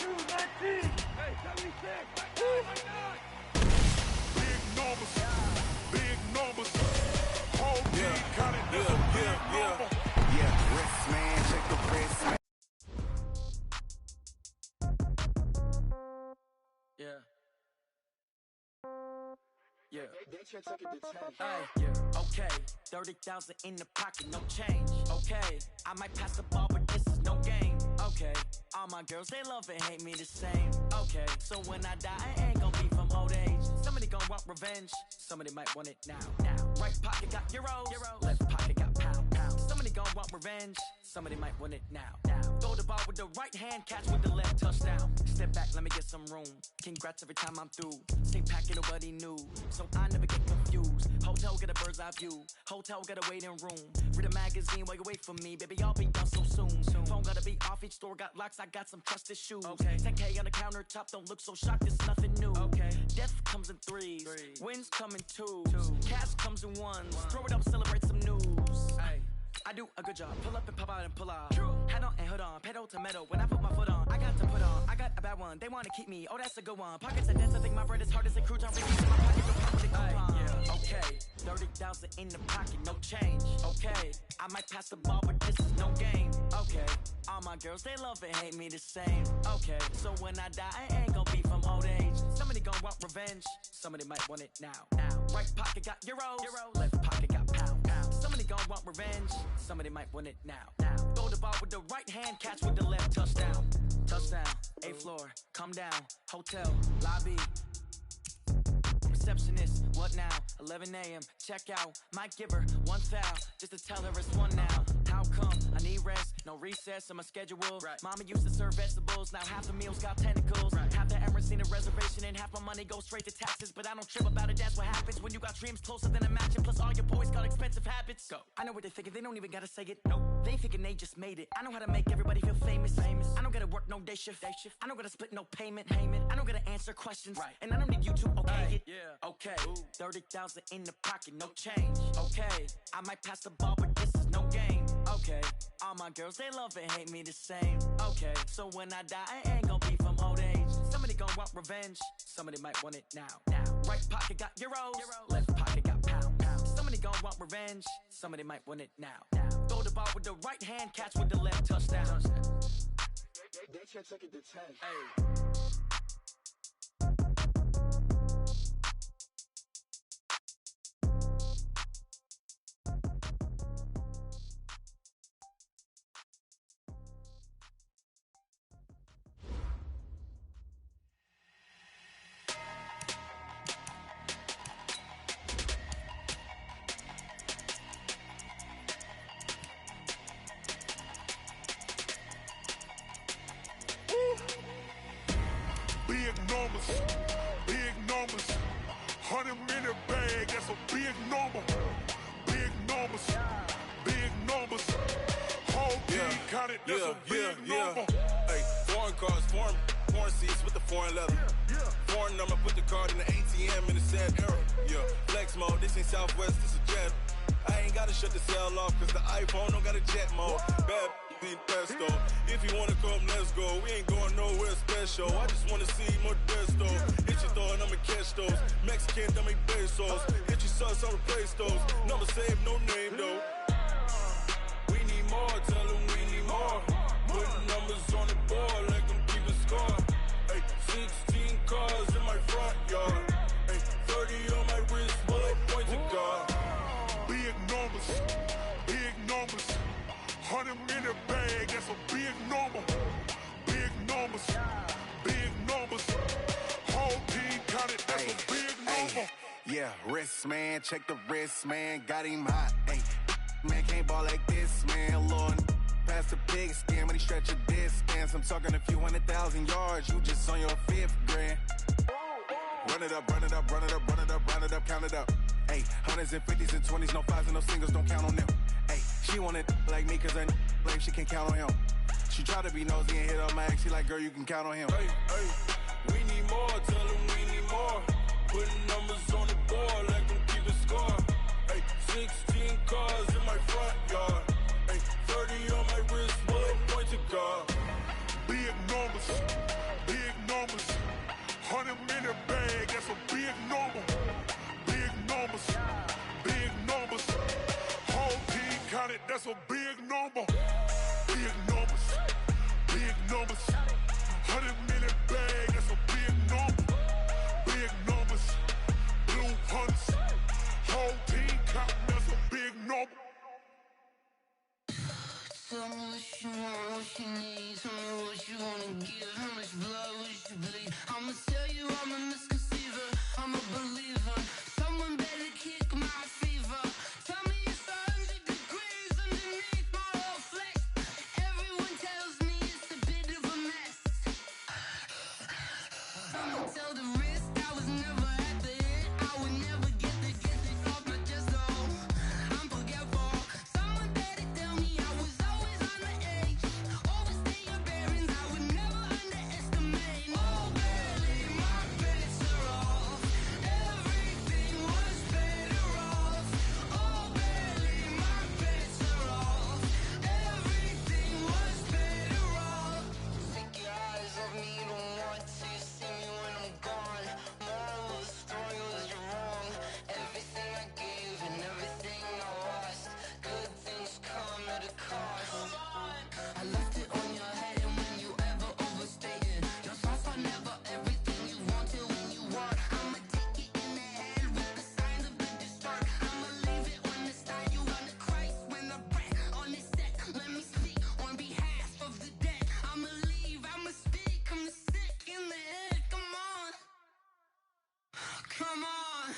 Hey, 76. Big numbers, big numbers. Whole team counted, that's a big number. Yeah, wrist man, check the wrist man. Yeah. Yeah. Hey, yeah. Okay. 30,000 in the pocket, no change. Okay. I might pass the ball, but this is no game. Okay. All my girls, they love and hate me the same. Okay. So when I die, I ain't gonna be from old age. Somebody gon' want revenge. Somebody might want it now. Right pocket got euros. Left pocket got pound. Somebody gon' want revenge. Somebody might want it now. Throw the ball with the right hand, catch with the left, touchdown. Step back, let me get some room. Congrats every time I'm through. Same packet, nobody knew, so I never get confused. Hotel get a bird's eye view. Hotel get a waiting room. Read a magazine while you wait for me, baby. I'll be done so soon. Phone gotta be off. Each store got locks. I got some trusted shoes. Okay. 10K on the countertop. Don't look so shocked. It's nothing new. Okay. Death comes in threes. Wins come in twos. Cash comes in ones. Throw it up, celebrate some news. Hey. I do a good job. Pull up and pop out and pull out. Hat on and hood on. Pedal to metal. When I put my foot on, I got to put on. I got a bad one. They wanna keep me. Oh, that's a good one. Pockets are dense. I think my bread is hard as a crouton. Repeat in my pocket. No pop with a coupon. Yeah. Okay. 30,000 in the pocket. No change. Okay. I might pass the ball, but this is no game. Okay. All my girls, they love and hate me the same. Okay. So when I die, I ain't gonna be from old age. Somebody gon' want revenge. Somebody might want it now. Right pocket got euros. Left pocket got pound. Somebody gon' want revenge. Somebody might want it now. Throw the ball with the right hand, catch with the left, touchdown. Touchdown, 8th floor, come down, hotel, lobby. Receptionist, what now? 11 a.m., check out. Might give her one foul, just to tell her it's one now. How come? I need rest, no recess in my schedule. Mama used to serve vegetables, now half the meals got tentacles. Half the Emirates need a reservation and half my money goes straight to taxes. But I don't trip about it, that's what happens when you got dreams closer than a match. And plus all your boys got expensive habits. Go. I know what they're thinking, they don't even gotta say it. Nope. They ain't thinking they just made it. I know how to make everybody feel famous. I don't gotta work no day shift. I don't gotta split no payment. I don't gotta answer questions. And I don't need you to okay it. Okay, 30,000 in the pocket, no change. Okay, I might pass the ball, but this is no game. Okay, all my girls, they love and hate me the same. Okay, so when I die, I ain't gonna be from old age. Somebody gon' want revenge. Somebody might want it now. Right pocket got euros. Left pocket got pound. Somebody gon' want revenge. Somebody might want it now. Throw the ball with the right hand, catch with the left, touchdown. They can't take it to 10. Hey. Big numbers, 100-minute bag, that's a big number. Big numbers, big numbers. Whole team counted, that's a big number. Hey, foreign cars, foreign seats with the foreign leather. Foreign number, put the card in the ATM in the sad era. Yeah, flex mode, this ain't Southwest, this a jet. I ain't gotta shut the cell off, cause the iPhone don't got a jet mode. Bad in pesto. If you wanna come, let's go. We ain't going nowhere special. I just wanna see more desto. Hit your thought, I'ma catch those. Mexican, dummy pesos. Hit your sus, I'll replace those. Number saved, no name though. We need more, tell them we need more. Putting numbers on the board like I'm keeping score. Hey, 16 cars in my front yard. Hey, 30 on my wrist, while I point to God. Big numbers, big numbers. 100-minute bag, that's a big number. Big numbers, big numbers. Whole team counted, that's a big number. Yeah, wrist man, check the wrist man, got him hot. Ay, man can't ball like this, man. Lord, past the pig skin, but he stretch a distance. I'm talking a few 100,000 yards, you just on your 5th grand. Run it up, run it up, run it up, run it up, run it up, count it up. Ay, hundreds and 50s and 20s, no 5s and no singles, don't count on them. Ay, she want it like me, cause her like she can't count on him. She try to be nosy and hit on my ex, she like, girl, you can count on him. Hey, hey, we need more, tell them we need more. Putting numbers on the board like I'm keeping score. Hey, 16 cars in my front yard. Hey, 30 on my wrist, while I point to God. Big numbers, that's a big number. Big numbers, big numbers. 100 million bag, that's a big number. Big numbers, blue hunts. Whole team counting, that's a big number. Tell me what you want, what you need. Tell me what you wanna give. How much blood would you bleed? I'ma tell you I'm a misconceiver. I'm a believer. Someone better kick my fever. Tell me it's 100 degrees underneath my whole flesh. Everyone tells me it's a bit of a mess. I'ma tell the risk I was never at the hit. I would never get the off my chest though. I'm forgetful. Someone better tell me I was always on the edge. Overstay your bearings, I would never underestimate. Oh, barely, my bets are off. Everything was better off. Oh, barely, my bets are off. Everything was better off. Take your eyes off me, you don't want to see me when I'm gone. Moral of the story was you're wrong. Everything I gave and everything I lost. Good things come at a cost. I left it on your head, and when you ever overstated, your thoughts are never everything you wanted when you want. I'ma take it in the head with the signs of the distort. I'ma leave it on the side. You want to Christ when I breath on this set. Let me speak on behalf of the dead. I'ma leave, I'ma speak. I'm the sick in the head. Come on, come on.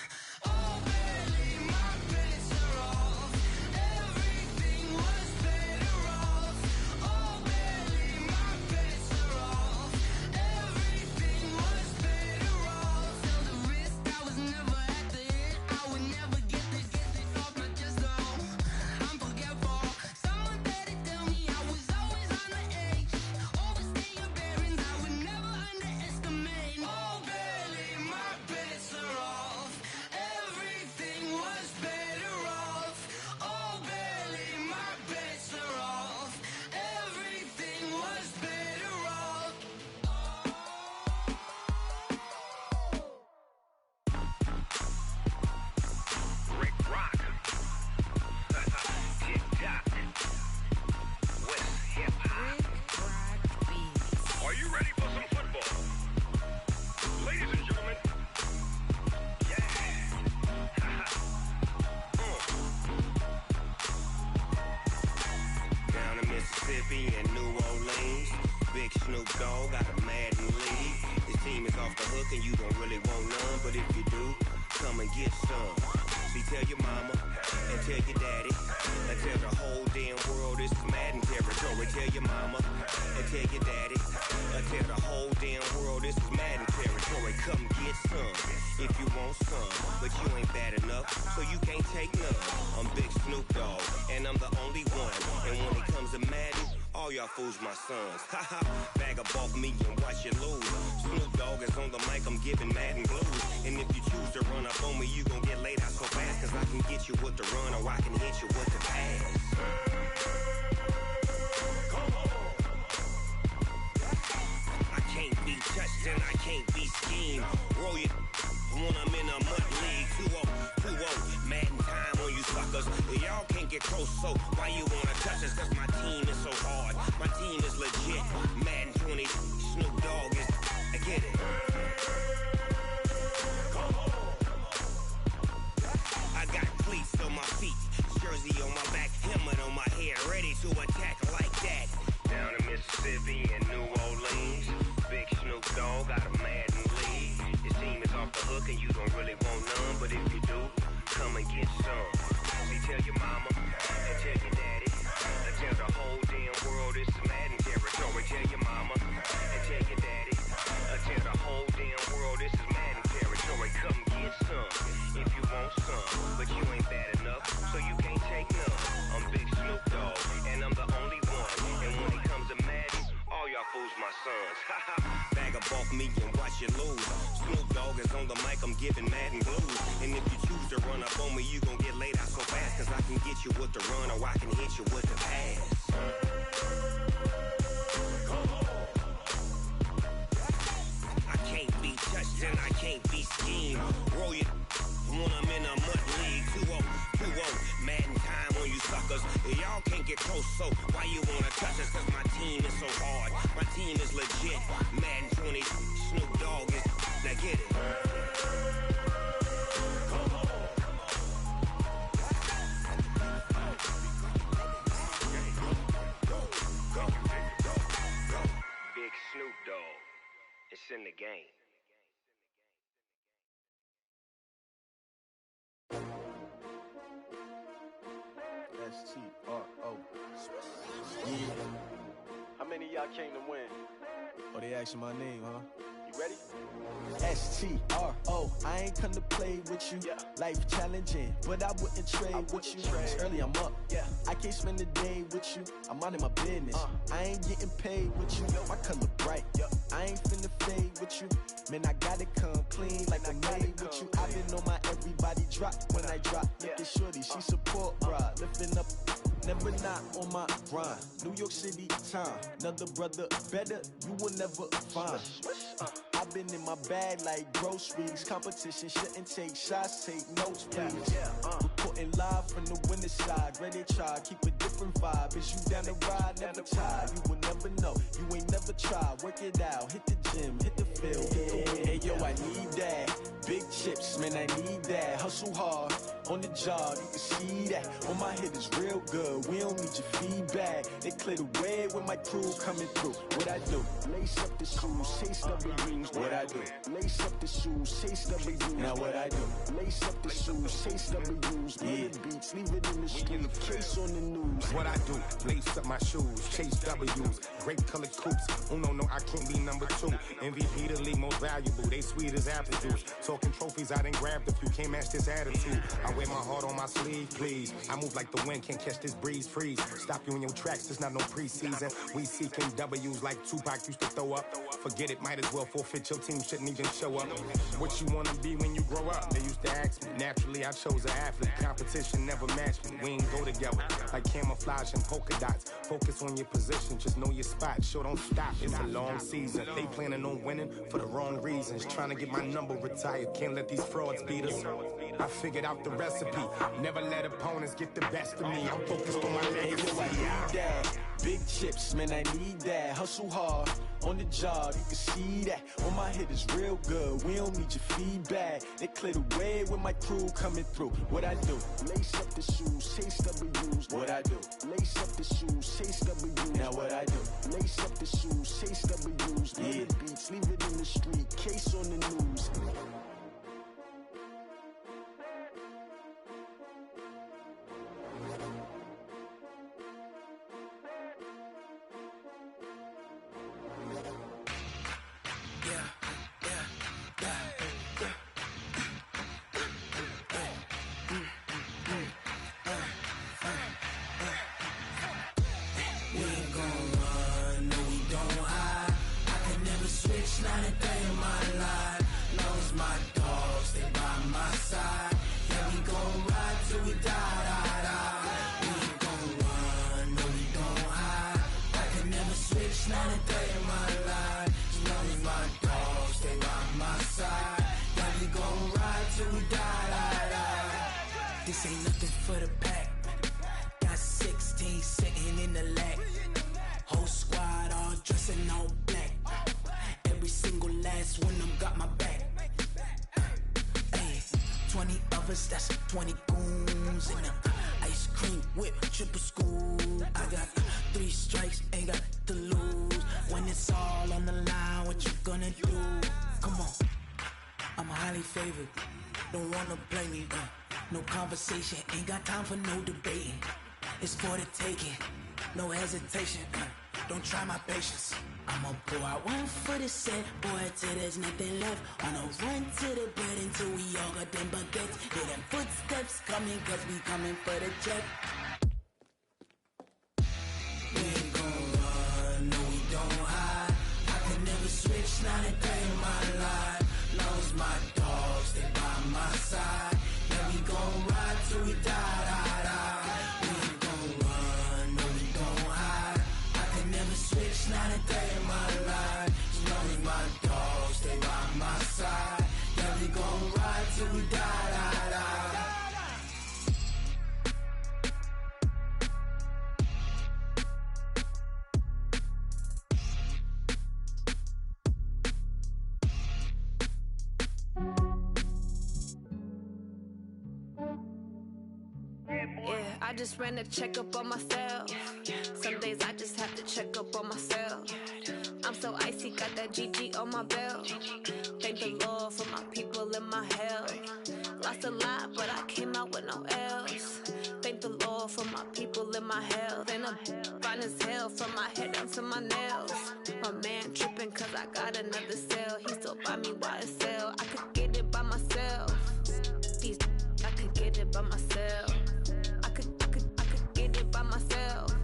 Oh, barely, my bets are off. Everything was better off. Oh, barely, my bets are off. Everything was better off. Tell the risk I was never at the hit. I would never get this off my chest though. I'm forgetful. Someone better tell me I was always on the edge. Overstay your bearings, I would never underestimate. Oh, barely, my bets are off. Everything was better off. Oh, barely, my bets are off. Everything was better off. Rick Rock. Tick-tock. West hip-hop. Are you ready for some football? Ladies and gentlemen. Yeah. Down in Mississippi and New Orleans, Big Snoop Dogg got a Madden league. His team is off the hook and you don't really want none, but if you do, come and get some. See, tell your mama and tell your daddy and tell the whole damn world this is Madden territory. Tell your mama and tell your daddy and tell the whole damn world this is Madden territory. Come get some if you want some, but you ain't bad enough, so you can't take none. I'm Big Snoop Dogg and I'm the only one. And when it comes to Madden, all y'all fools my sons. Haha, bag up off me and watch you lose. Snoop Dogg is on the mic, I'm giving Madden blues. And if you choose to run up on me, you gon' get laid out so fast. Cause I can get you with the run or I can hit you with the pass. I can't be touched and I can't be schemed. Roll you when I'm in a mud league. 2-0, 2-0, Madden time on you suckers. Y'all can't get close, so why you wanna touch us? Cause my team is so hard, my team is legit. Madden 20, Snoop Dogg is, I get it. I got cleats on my feet, jersey on my back, helmet on my head, ready to attack like that. Down in Mississippi and New Orleans, Big Snoop Dogg got a Madden league. His team is off the hook and you don't really want none, but if you do, come and get some. See, tell your mama and tell your daddy and tell the whole damn world this is Madden territory. Tell your mama and tell your daddy and tell the whole damn world this is Madden territory. Come get some if you want some, but you ain't bad enough, so you can't take none. I'm Big Snoop Dogg and I'm the only one. And when it comes to Madden, all y'all fools my sons. Bag up off me and watch you lose. Snoop Dogg is on the mic, I'm giving Madden blues. And if you choose to run up on me, you gon' get laid out so fast. Cause I can get you with the run or I can hit you with the pass. I can't be touched and I can't be schemed. Roll you when I'm in a mud league. 2-0, 2-0, Madden time on you suckers. Y'all can't get close, so why you wanna touch us? Cause my team is so hard, my team is legit. Madden 20, Snoop Dogg is, now get it. Big Snoop Dogg, it's in the game. S-T-R-O. Yeah. How many of y'all came to win? Oh, they asking my name, huh? You ready? S-T-R-O. I ain't come to play with you. Yeah. Life challenging, but I wouldn't trade with you. It's early, I'm up. Yeah. I can't spend the day with you. I'm minding my business. I ain't getting paid with you. My color bright. I ain't finna fade with you. Man, I gotta come clean like I'm made with you. I've been on my everybody drop when I drop. Look at shorty, she support, bruh. Lifting up, never not on my grind. New York City time, another brother better, you will never find. I've been in my bag like groceries. Competition shouldn't take shots, take notes, please. Reporting live from the winter side. Ready to try, keep a different vibe. Is you down the ride, never tired. You will never know, you ain't never tried. Work it out, hit the gym, hit the field, hit the wind. Hey yo, I need that. Big chips, man, I need that. Hustle hard, on the job, you can see that. On my head is real good, we don't need your feedback. They clear the way when my crew coming through. What I do? Lace up the shoes, chase W's. What I do? Lace up the shoes, chase W's. Now what I do? Lace up the shoes, chase W's. Yeah. Beats, leave it in the street, case on the news. What I do? Lace up my shoes, chase W's. Great colored coops. Oh no, I can't be number 2. MVP the league most valuable. They sweet as apple juice. Talking trophies, I done grabbed a few. Can't match this attitude. I wear my heart on my sleeve, please. I move like the wind, can't catch this breeze, freeze. Stop you in your tracks, there's not no preseason. We seeking W's like Tupac used to throw up. Forget it, might as well forfeit. Your team shouldn't even show up. What you wanna be when you grow up? They used to ask me. Naturally, I chose an athlete. Competition never matched me. We ain't go together like camouflage and polka dots. Focus on your position, just know your spot. Show don't stop, it's a long season. They planning on winning for the wrong reasons. Trying to get my number retired, can't let these frauds beat us. I figured out the recipe. Never let opponents get the best of me. I'm focused on my legacy. I need that. Big chips, man, I need that. Hustle hard, on the job, you can see that. On my head is real good, we don't need your feedback. They clear the way when my crew coming through. What I do? Lace up the shoes, chase W's. What I do? Lace up the shoes, chase W's. Now what I do? Lace up the shoes, chase W's. Yeah. Beats, leave it in the street, case on the news. Not a day in my life. Lost my dogs, they by my side. Yeah, we gon' ride till we die. We ain't gon' run, no we don't hide. I can never switch, not a day in my life. As long as my dogs, they by my side. Yeah, we gon' ride till we die. This ain't nothing for the pack. Got 16 sitting in the lag. Whole squad all dressing all black. Every single last one of them got my back. Hey, 20 of us, that's 20 goons in the ice cream whip, triple scoop. I got 3 strikes, ain't got to lose. When it's all on the line, what you gonna do? Come on, I'm highly favored. Don't wanna blame me. No conversation, ain't got time for no debating. It's for the taking, no hesitation. Don't try my patience. I'ma pour out one for the set, boy, till there's nothing left. On a run to the bed until we all got them baguettes. Hear them footsteps coming, cause we coming for the check. We ain't gon' run, no we don't hide. I can never switch, not a day in my life. Lost my dogs, they by my side. Yeah, we gon' ride till we die. We ain't gon' run, no we don't hide. I can never switch, not a day in my life. As long as my dogs, they by my side. Yeah, we gon' ride till we die. just ran a checkup on myself. Some days I just have to check up on myself. I'm so icy, got that GG on my belt. Thank the Lord for my people in my health. Lost a lot, but I came out with no L's. Thank the Lord for my people in my health. And I'm fine as hell from my head down to my nails. My man tripping cause I got another cell. He still buy me YSL. I could get it by myself. These I could get it by myself. I could get it by myself.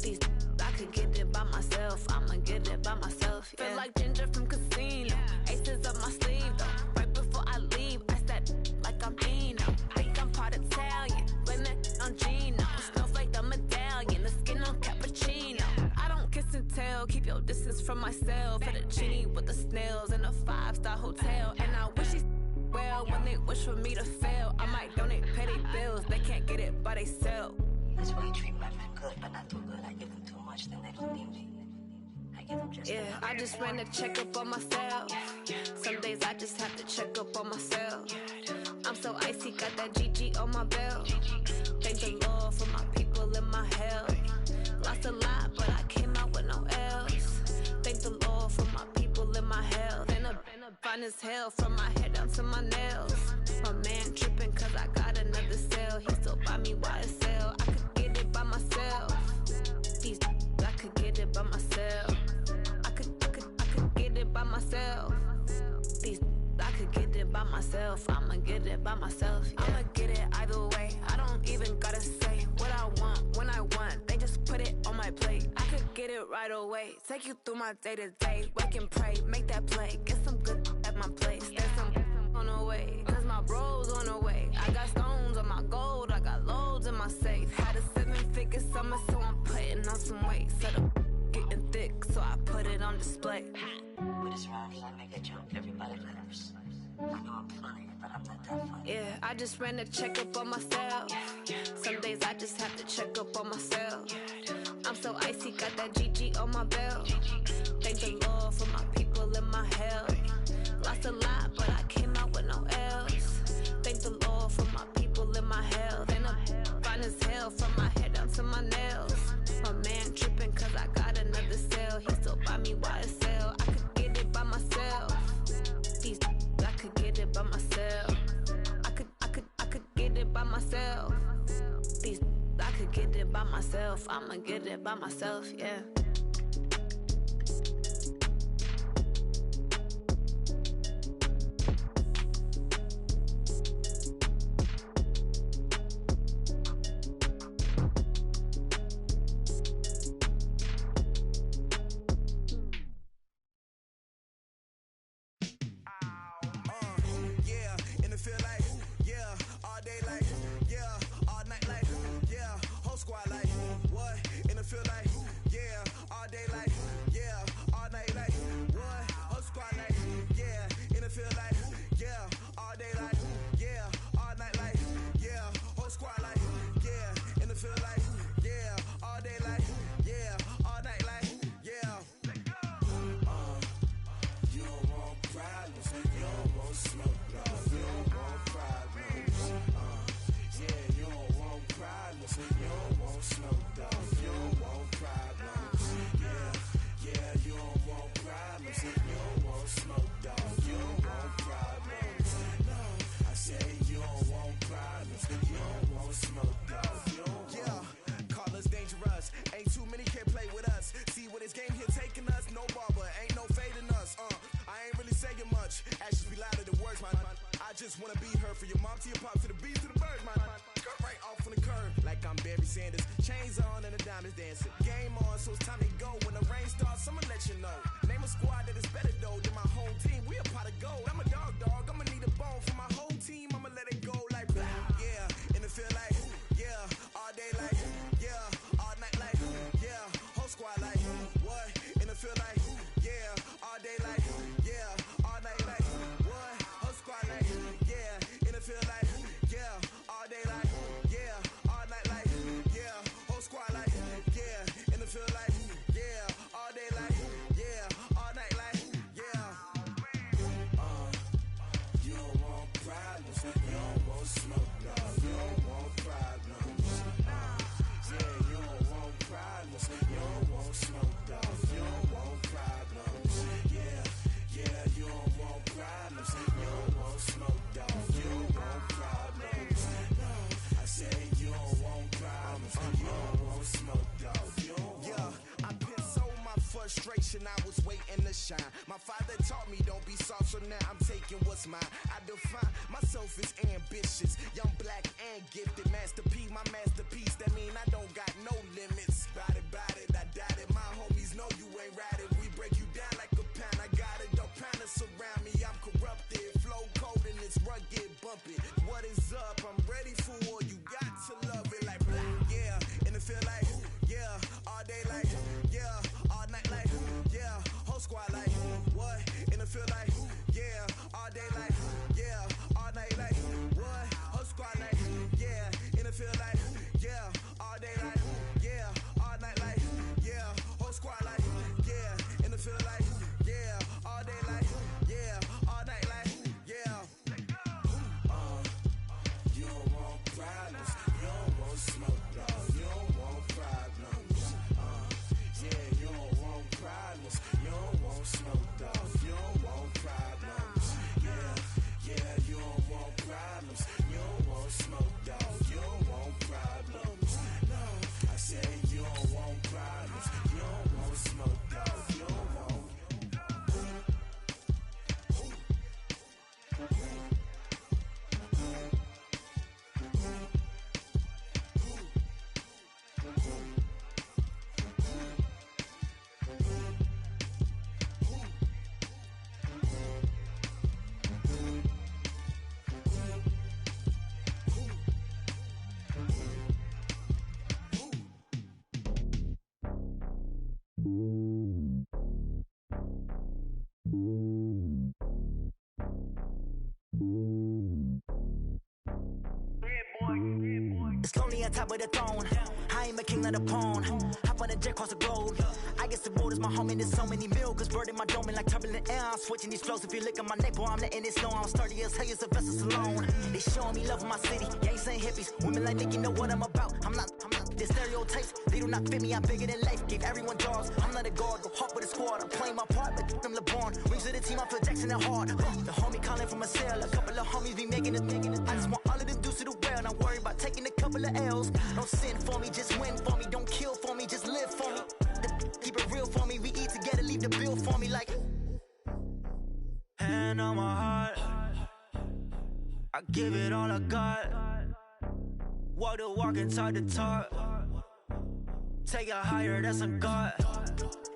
These I could get it by myself. I'ma get it by myself. Yeah. Feel like Ginger from Casino. Aces up my sleeve though. Right before I leave, I step like I'm Eno. Think I'm part Italian. Blame it on Gino. Snowflake the medallion. The skin on cappuccino. I don't kiss and tell. Keep your distance from myself. For the genie with the snails in a 5-star hotel. And I wish he's well when they wish for me to fail. I might donate petty bills. They can't get it by they sell. That's why you treat my men good, but not too good. I give them too much, then they don't need me. I give them just enough. I just ran a checkup on myself. Some days I just have to check up on myself. I'm so icy, got that GG on my belt. Thank the Lord for my people in my health. Lost a lot, but I came out with no L's. Thank the Lord for my people in my health. And I'm fine as hell from my head down to my nails. My man tripping cause I got another cell. He still buy me YSL. I could get it by myself. These I could get it by myself. I could get it by myself. These I could get it by myself. I'ma get it by myself. Yeah. I'ma get it either way. I don't even gotta say what I want when I want. They just put it on my plate. I could get it right away. Take you through my day to day. Wake and pray, make that play. Get some good at my place. There's some on the way. Cause my bros on the way. I got stones on my gold. I got loads in my safe. Had a 7-figure summer, so I'm putting on some weight. Set up getting thick, so I put it on display. With this round, I make a jump. Everybody laughs. I know I'm funny, but I'm not that funny. Yeah, I just ran a checkup on myself. Some days I just have to check up on myself. I'm so icy, got that GG on my belt. Thank the Lord for my people in my health. Lost a lot, but I came out with no L's. Thank the Lord for my people in my health. And I'm fine as hell from my head down to my nails. My man tripping cause I got another cell. He still buy me YSL. I could get it by myself. These I could get it by myself. I could get it by myself. These I could get it by myself. I'ma get it by myself, yeah. father taught me don't be soft, so now I'm taking what's mine. I define myself as ambitious, young, black, and gifted. Master P, my masterpiece, that mean I don't got no limits. Bout it, I doubt it. My homies know you ain't riding. We break you down like a pound. I got it, don't pound us around me. I'm corrupted, flow cold and it's rugged, bumpy. What is up? I'm ready for war. You got to love it like yeah, and it feel like yeah, all day like yeah, all night like yeah, whole squad like what? And it feel like yeah, all day like yeah, all night like what? Whole squad like yeah, and it feel like yeah, all day like yeah, all night like yeah, whole squad like yeah, and it feel like yeah, all day like yeah, all night like yeah. You don't want problems, you don't want smoke, dog. You don't want problems. Yeah, you don't want problems, you don't want smoke, dog. You don't want problems. Yeah, you don't want problems, you don't want smoke, dog. You don't want problems. No, I said you don't want problems, you don't want smoke, dog. You don't want. It's lonely on top of the throne. I am a king of the pawn. Hop on a jet across the globe. I guess the road is my home and there's so many milkers bird in my dome and like turbulent air. I'm switching these flows. If you look at my neck, boy, I'm letting it snow. I'm sturdy as hell, as a vessel alone. They showing me love in my city. Gangs ain't hippies. Women like Nick, you know what I'm about. I'm not. The stereotypes, they do not fit me. I'm bigger than life. Gave everyone jobs. I'm not a guard. Go hard with a squad. I'm playing my part, but them LeBron. Rings to the team, I feel Jackson and hard. The homie calling from a cell. A couple of homies be making it. I just want all of them dudes to do well. Not worry about taking a couple of L's. Don't sin for me, just win for me. Don't kill for me, just live for me. Keep it real for me. We eat together, leave the bill for me like. Hand on my heart, I give it all I got. Walk the walk and talk the talk. Take it higher, that's a God.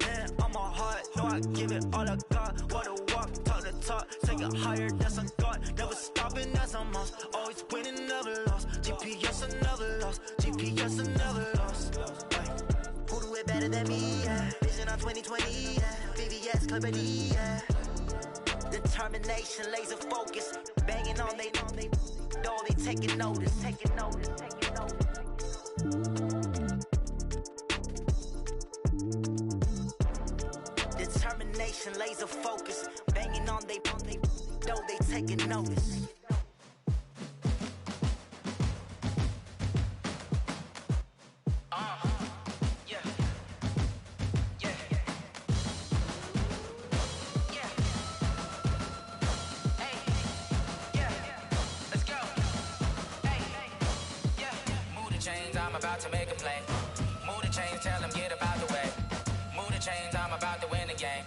Hand on my heart, no, I give it all I got. Walk the walk, talk the talk. Take it higher, that's a God. Never stopping, that's a must. Always winning, never lost. GPS, I never lost. GPS, I never lost. Who do it better than me? Yeah. Vision on 2020, yeah. VVS, Clarity, yeah. Determination, laser focus. Banging on they know they taking notice. Determination, laser focus. Banging on they know they taking notice. To make a play. Move the chains, tell them get up out the way. Move the chains, I'm about to win the game.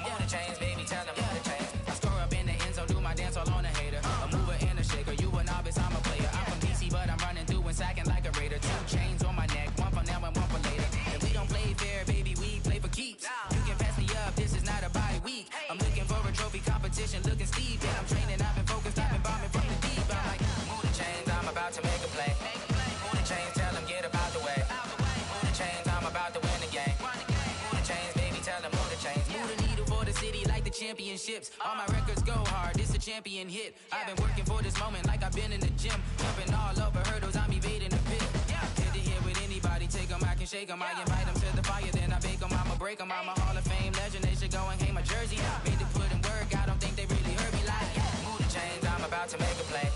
Move the chains, baby, tell them move the chains. I score up in the end zone, do my dance all on a hater. A mover and a shaker, you a novice, I'm a player. I'm from DC, but I'm running through and sacking like a raider. 2 chains on my neck, one for now and one for later. If we don't play fair, baby, we play for keeps. You can pass me up, this is not a bye week. I'm looking for a trophy competition, looking steep. Yeah, I'm training, I've been focused, I've been bombing from the deep. I'm like, move the chains, I'm about to make a play. Move the chains, tell them get up out the way. Move the chains, I'm about to win the game. Move the chains, baby, tell them move the chains. Move the needle for the city like the championships. All my records go hard, this a champion hit. I've been working for this moment like I've been in the gym. Jumping all over hurdles, I'm evading the pit. Hit to hit with anybody, take them, I can shake them. I invite them to the fire, then I bake them, I'ma break them. I'm a Hall of Fame legend, they should go and hang my jersey. Made to put in work, I don't think they really heard me like. Move the chains, I'm about to make a play.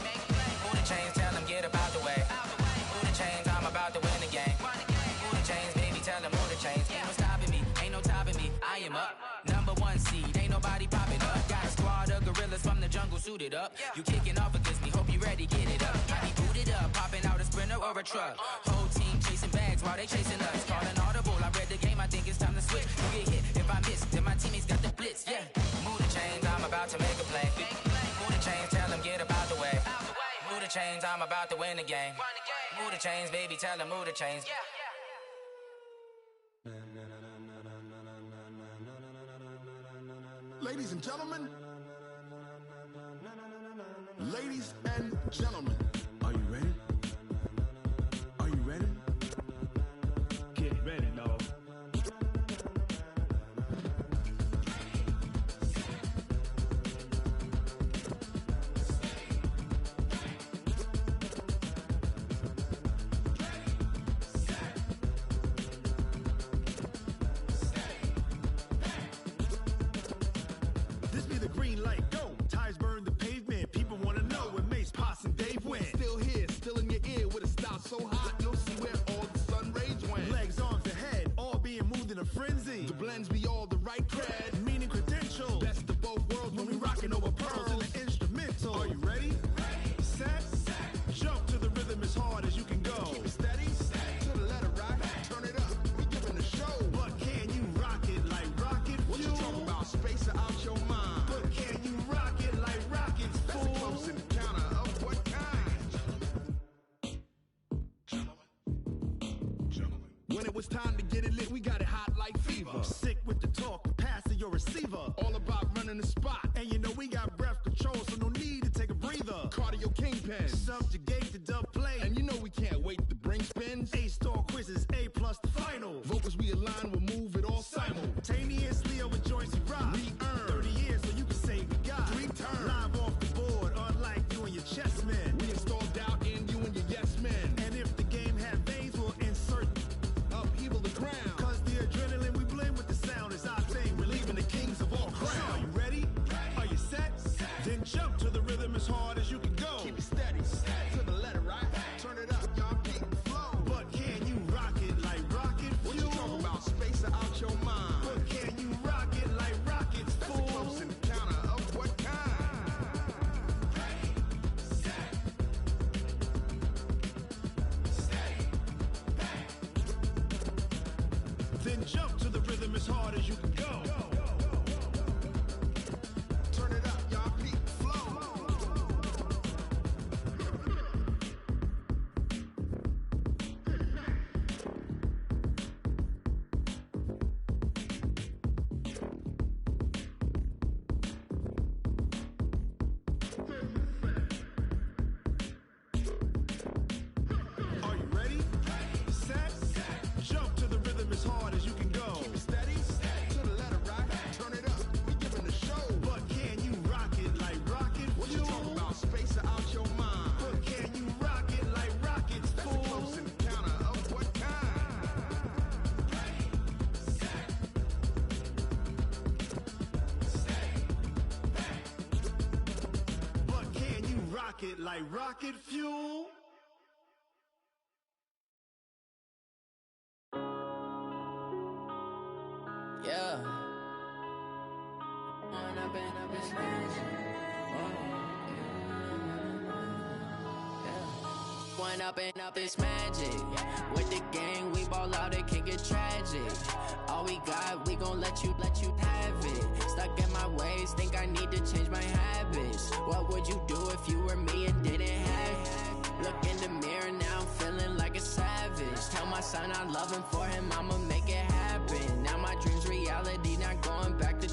Move the chains, tell them get up out the way. Move the chains, I'm about to win the game. Move the chains, baby, tell them move the chains. Ain't no stopping me, ain't no topping me. I am up, #1 seed, ain't nobody popping up. Got a squad of gorillas from the jungle suited up. You kicking off against me, hope you ready, get it up. I be booted up, popping out a Sprinter or a truck. Whole team chasing bags while they chasing us. Calling audible, I read the game, I think it's time to switch. You get hit if I miss, then my teammates got the blitz, yeah. Move the chains. chains, I'm about to win the game. Move the chains, baby, tell them move the chains. Ladies and gentlemen, ladies and gentlemen, Are you ready? Are you ready? Get ready, dog. This be the green light, go. Tires burn the pavement. People wanna know where Mace, Pops, and Dave went. still here, still in your ear with a style so hot, you'll see where all the sun rays went. Legs, arms, and head, all being moved in a frenzy. The blends be all the right cred, Meaning credentials. best of both worlds when we rockin' over Pearls in pearls. the instrumental. Are you ready? Set. Jump to the rhythm as hard as you can go. Keep it steady, to the letter right, turn it up, we giving the show. But can you rock it like rocket What you fuel? talk about, space or out your mind? But can you rock it like rockets, That's a fool? close encounter of what kind? When it was time to get it lit, we got it hot like fever. Sick with the talk, passing your receiver. All about running the spot, And you know we got breath control, so no need to take a breather. cardio kingpin. Subjugate the dub play. And you know we can't wait to bring spins. A-star quizzes, A+ the final. Vocals we align, we'll move it all Simultaneously over joints we rock. We earn 30 years so you can say we got 3 turns. Live off the board, unlike you and your chess men. We install doubt in you and your yes men. And if the game had veins, we'll insert Upheaval the ground. Cause the adrenaline we blend with the sound is our thing. We're leaving the kings of all crowns. Are you ready? Are you set? Then jump to the rhythm as hard as you can go. Keep it steady, to the letter right. Turn it up, y'all keep the flow. But can you rock it like rocket What fuel? you talk about, space or out your mind? But can you rock it like rockets, That's a fool? close encounter of what kind? Then jump to the rhythm as hard as you can go. Turn it up, y'all keep the flow. Are you ready? Set. Jump to the rhythm as hard as you can go. Keep it steady, to the letter right. Turn it up, we giving the show. But can you rock it like rocket What you fuel? talk about, space or out your mind? But can you rock it like rockets, That's a fool? close encounter of what kind? But can you rock it like rocket fuel? Yeah. When I've been up in space. When up is magic. With the gang, we ball out, it can get tragic. All we got, we gon' let you have it. Stuck in my ways, think I need to change my habits. What would you do if you were me and didn't have it? Look in the mirror, now I'm feeling like a savage. Tell my son I love him, for him I'ma make it happen. Now my dream's reality, not going back to.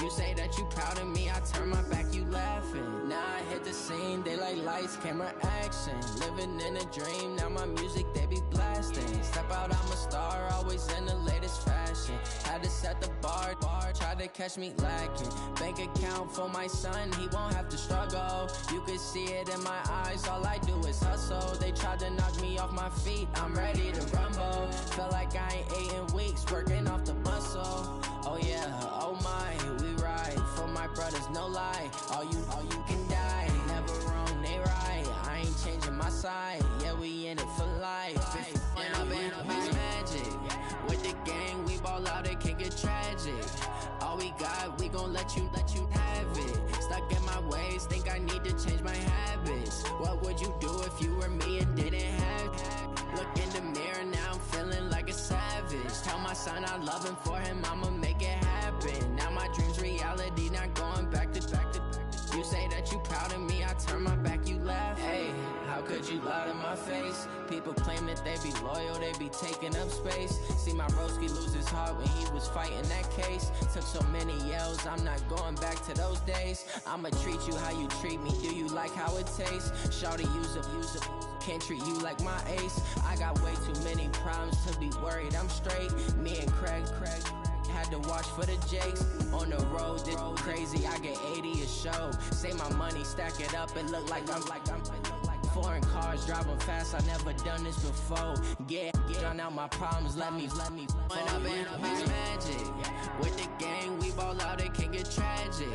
You say that you proud of me, I turn my back, you laughing. Now I hit the scene, they like lights, camera, action. Living in a dream, now my music, they be blasting. Step out, I'm a star, always in the latest fashion. Had to set the bar, try to catch me lacking. Bank account for my son, he won't have to struggle. You can see it in my eyes, all I do is hustle. They tried to knock me off my feet, I'm ready to rumble. Feel like I ain't ate in weeks, working off the muscle. Oh yeah, oh my, we ride for my brothers, no lie. All you can die, never wrong, they right. I ain't changing my side, yeah, we in it for life. When I've been up is magic. With the gang, we ball out, it can get tragic. All we got, we gon' let you have it. Stuck in my ways, think I need to change my habits. What would you do if you were me and didn't have it? Look in the mirror, now I'm feeling like a savage. Tell my son I love him, for him I'ma make it happen. Now my dream's reality, not going back to. You say that you proud of me, I turn my back, you laugh. Hey, could you lie to my face? People claim that they be loyal, they be taking up space. See my broski lose his heart when he was fighting that case. Took so many yells, I'm not going back to those days. I'ma treat you how you treat me, do you like how it tastes? Shawty, use up, can't treat you like my ace. I got way too many problems to be worried, I'm straight. Me and Craig had to watch for the Jakes. On the road, this crazy, I get 80 a show. Say my money, stack it up, it look like I'm foreign cars, driving fast, I never done this before. Get on out my problems, let me When I've been magic. With the gang, we ball out, it can get tragic.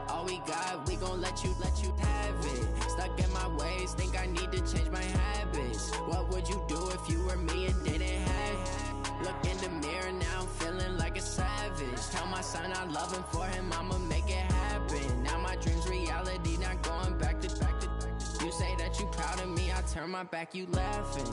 All we got, we gon' let you have it. Stuck in my ways, think I need to change my habits. What would you do if you were me and didn't have it? Look in the mirror now, I'm feeling like a savage. Tell my son I love him, for him I'ma make it happen. Now my dream's reality, not going back to. You say that you proud of me, I turn my back, you laughing.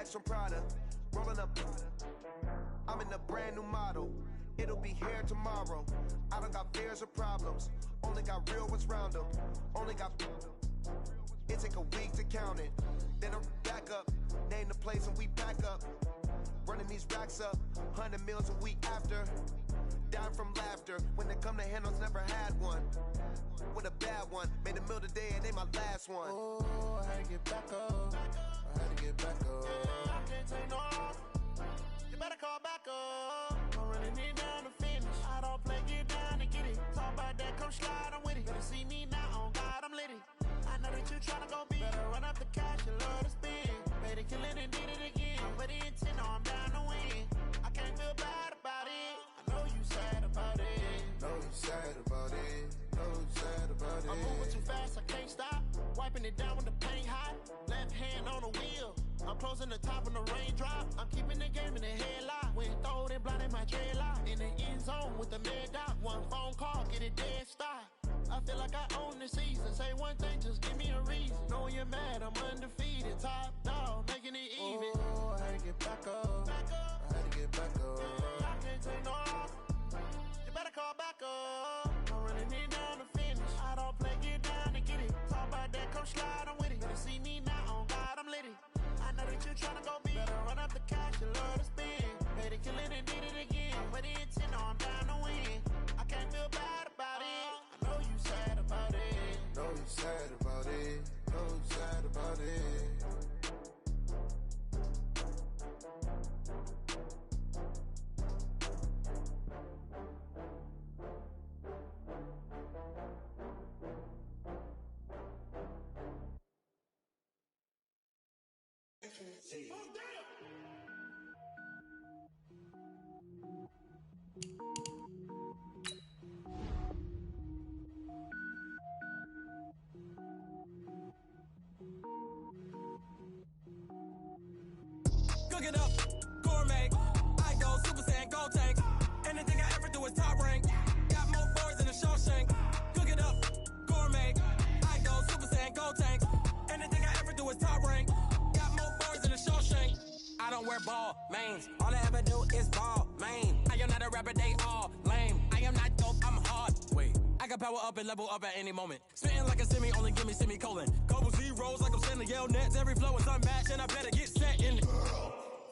From Prada, rolling up. I'm in a brand new model. It'll be here tomorrow. I don't got fears or problems. Only got real ones round them. Only got. It take a week to count it. Then I'm back up. Name the place and we back up. Running these racks up. 100 meals a week after. Dying from laughter. When they come to handles, never had one. With a bad one. Made a meal today and they my last one. Oh, I had to get back up. I had to get back up. I can't take no off. You better call back up. I'm running it down to finish. I don't play, get down and get it. Talk about that, come slide, I'm with it. Better see me now, on God, I'm lit it. I know that you tryna go big. Better run up the cash, you love to spend. Made it, kill it, and did it again. But the intent, no, I'm down to win. I can't feel bad about it. I know you sad about it. Know you sad about it. Know you sad about it. I'm moving too fast, I can't stop. Wiping it down when the paint hot. Left hand on the wheel. I'm closing the top when the raindrop. I'm keeping the game in the headlock. When throwed and blinded my dreadlock. In the end zone with the mad dot. One phone call, get it dead stop. I feel like I own the season. Say one thing, just give me a reason. Knowing you're mad, I'm undefeated. Top dog, making it even. Oh, I had to get back up. I had to get back up. I can't take no off. You better call back up. I'm running it down to finish. I don't play, get down and get it. Talk about that, come slide, I'm with it. Better see me now, on God, I'm lit it. I know that you tryna go big. Better run up the cash, you love to spend. Made it, kill it, and did it again. But the intent, no, I'm down to win. I can't feel bad about it. I know you sad about it. Know you sad about it. Know you sad about it. Cook it up, gourmet. I go Super Saiyan, gold tank. Anything I ever do is top rank. Got more boys than a Shawshank. Cook it up, gourmet. I go Super Saiyan, gold tank. Anything I ever do is top rank. Got more boys than a Shawshank. I don't wear ball mains. All I ever do is ball main. I am not a rapper, they all lame. I am not dope, I'm hard. Wait, I can power up and level up at any moment. Spitting like a semi, only give me semicolon. Couple zeros like I'm sending yell nets. Every flow is unmatched and I better get set in.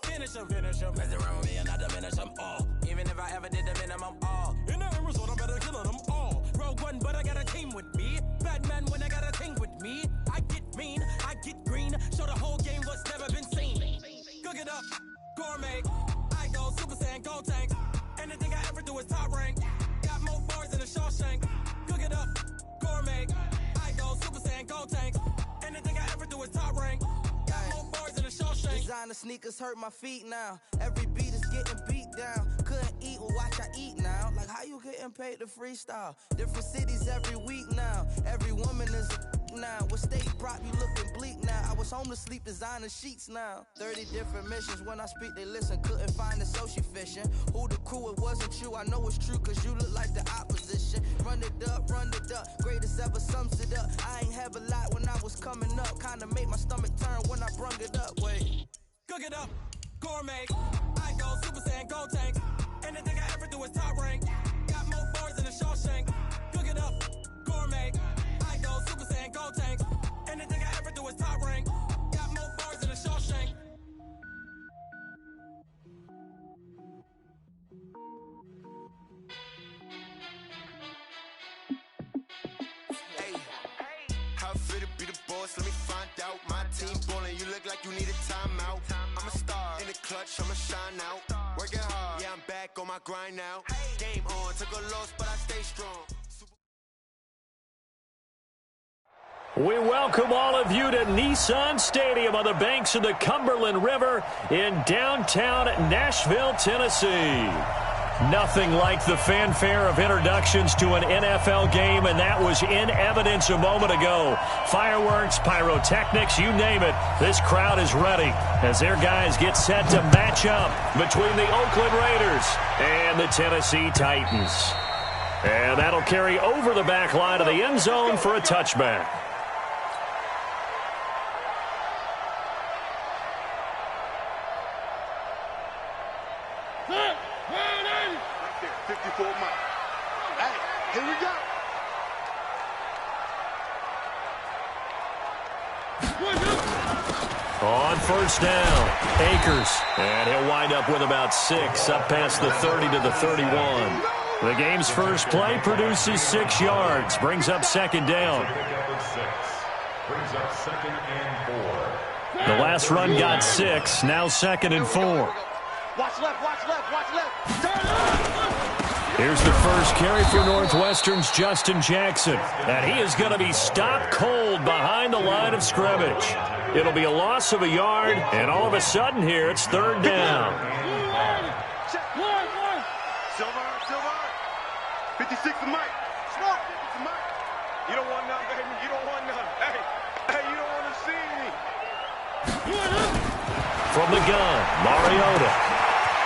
Finish them. Mess around with me and I diminish them all. Even if I ever did the minimum all. In the end result, I'm better killing them all. Rogue One, but I got a team with me. Batman when I got a team with me. I get mean, I get green. up, gourmet. I go Super Saiyan, go tank. Anything I ever do is top rank. Got more bars than a Shawshank. Cook it up, gourmet. I go Super Saiyan, go tank. Anything I ever do is top rank. Got more bars than a Shawshank. Designer sneakers hurt my feet now. Every beat is getting beat down. Couldn't eat, well watch I eat now. Like how you getting paid to freestyle? Different cities every week now. Every woman is a now. With state prop, you looking bleak now. I was home to sleep, designer sheets now. 30 different missions. When I speak, they listen. Couldn't find the social fishing. Who the crew, it wasn't you. I know it's true, cause you look like the opposition. Run it up, greatest ever sums it up. I ain't have a lot when I was coming up. Kinda made my stomach turn when I brung it up. Wait. Cook it up, gourmet. I go Super Saiyan, go tank. Anything I ever do is top rank. Got more bars than a Shawshank. Cook it up, gourmet. I go Super Saiyan, go tank. Anything I ever do is top rank. Got more bars than a Shawshank. How fit to be the boss? Let me find out. My team ballin', you look like you need a timeout. I'm a star in the clutch, I'ma shine out. Working hard, yeah, I'm back on my grind now. Game on, took a loss, but I stay strong. We welcome all of you to Nissan Stadium on the banks of the Cumberland River in downtown Nashville, Tennessee. Nothing like the fanfare of introductions to an NFL game, and that was in evidence a moment ago. Fireworks, pyrotechnics, you name it. This crowd is ready as their guys get set to match up between the Oakland Raiders and the Tennessee Titans. And that'll carry over the back line of the end zone for a touchback. On first down, Akers, and he'll wind up with about 6, up past the 30 to the 31. The game's first play produces 6 yards, brings up second down. The last run got 6, now second and 4. Watch left, watch left, watch left. Turn left. Here's the first carry for Northwestern's Justin Jackson, and he is going to be stopped cold behind the line of scrimmage. It'll be a loss of a yard, and all of a sudden here, it's third down. Silver. 56 to Mike. Smoke. To Mike. You don't want none, baby. You don't want none. Hey, you don't want to see me. From the gun, Mariota.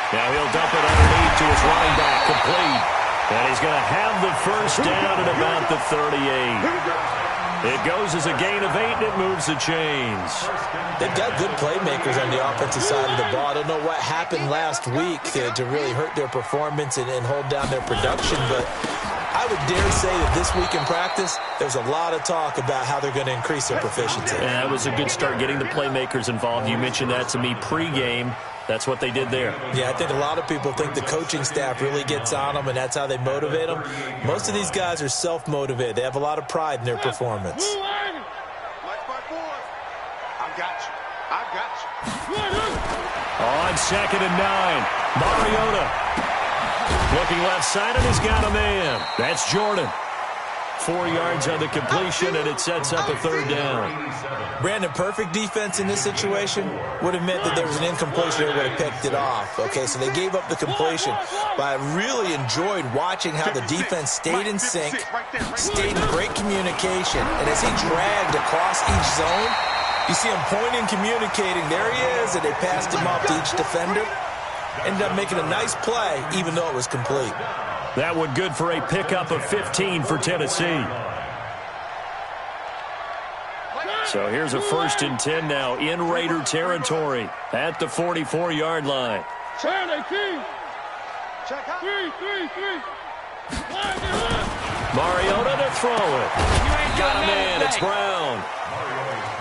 Now he'll dump it underneath to his running back, complete. And he's going to have the first down at about the 38. It goes as a gain of 8, and it moves the chains. They've got good playmakers on the offensive side of the ball. I don't know what happened last week to really hurt their performance and hold down their production, but I would dare say that this week in practice, there's a lot of talk about how they're going to increase their proficiency. Yeah, that was a good start getting the playmakers involved. You mentioned that to me pregame. That's what they did there. Yeah, I think a lot of people think the coaching staff really gets on them, and that's how they motivate them. Most of these guys are self-motivated. They have a lot of pride in their performance. I got you. On second and 9, Mariota. Looking left-sided, he's got a man. That's Jordan. 4 yards on the completion, and it sets up a third down. Brandon, perfect defense in this situation would have meant that there was an incompletion. They would have picked it off. Okay, so they gave up the completion. But I really enjoyed watching how the defense stayed in sync, stayed in great communication. And as he dragged across each zone, you see him pointing, communicating. There he is, and they passed him off to each defender. Ended up making a nice play, even though it was complete. That one good for a pickup of 15 for Tennessee. So here's a 1st and 10 now in Raider territory at the 44-yard line. Charlie, key. Check out. 3. Mariota to throw it. Got a man. It's Brown.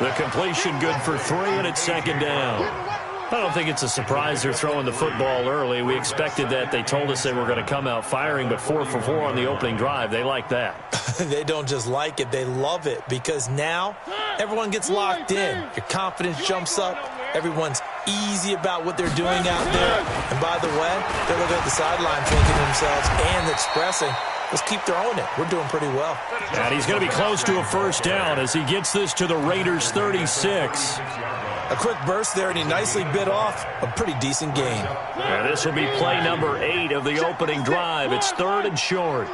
The completion good for 3, and it's second down. I don't think it's a surprise they're throwing the football early. We expected that. They told us they were going to come out firing, but 4 for 4 on the opening drive. They like that. They don't just like it. They love it because now everyone gets locked in. Your confidence jumps up. Everyone's easy about what they're doing out there. And by the way, they're looking at the sideline thinking to themselves and expressing, let's keep throwing it. We're doing pretty well. And he's going to be close to a first down as he gets this to the Raiders' 36. A quick burst there, and he nicely bit off a pretty decent gain. And this will be play number 8 of the opening drive. It's 3rd and short.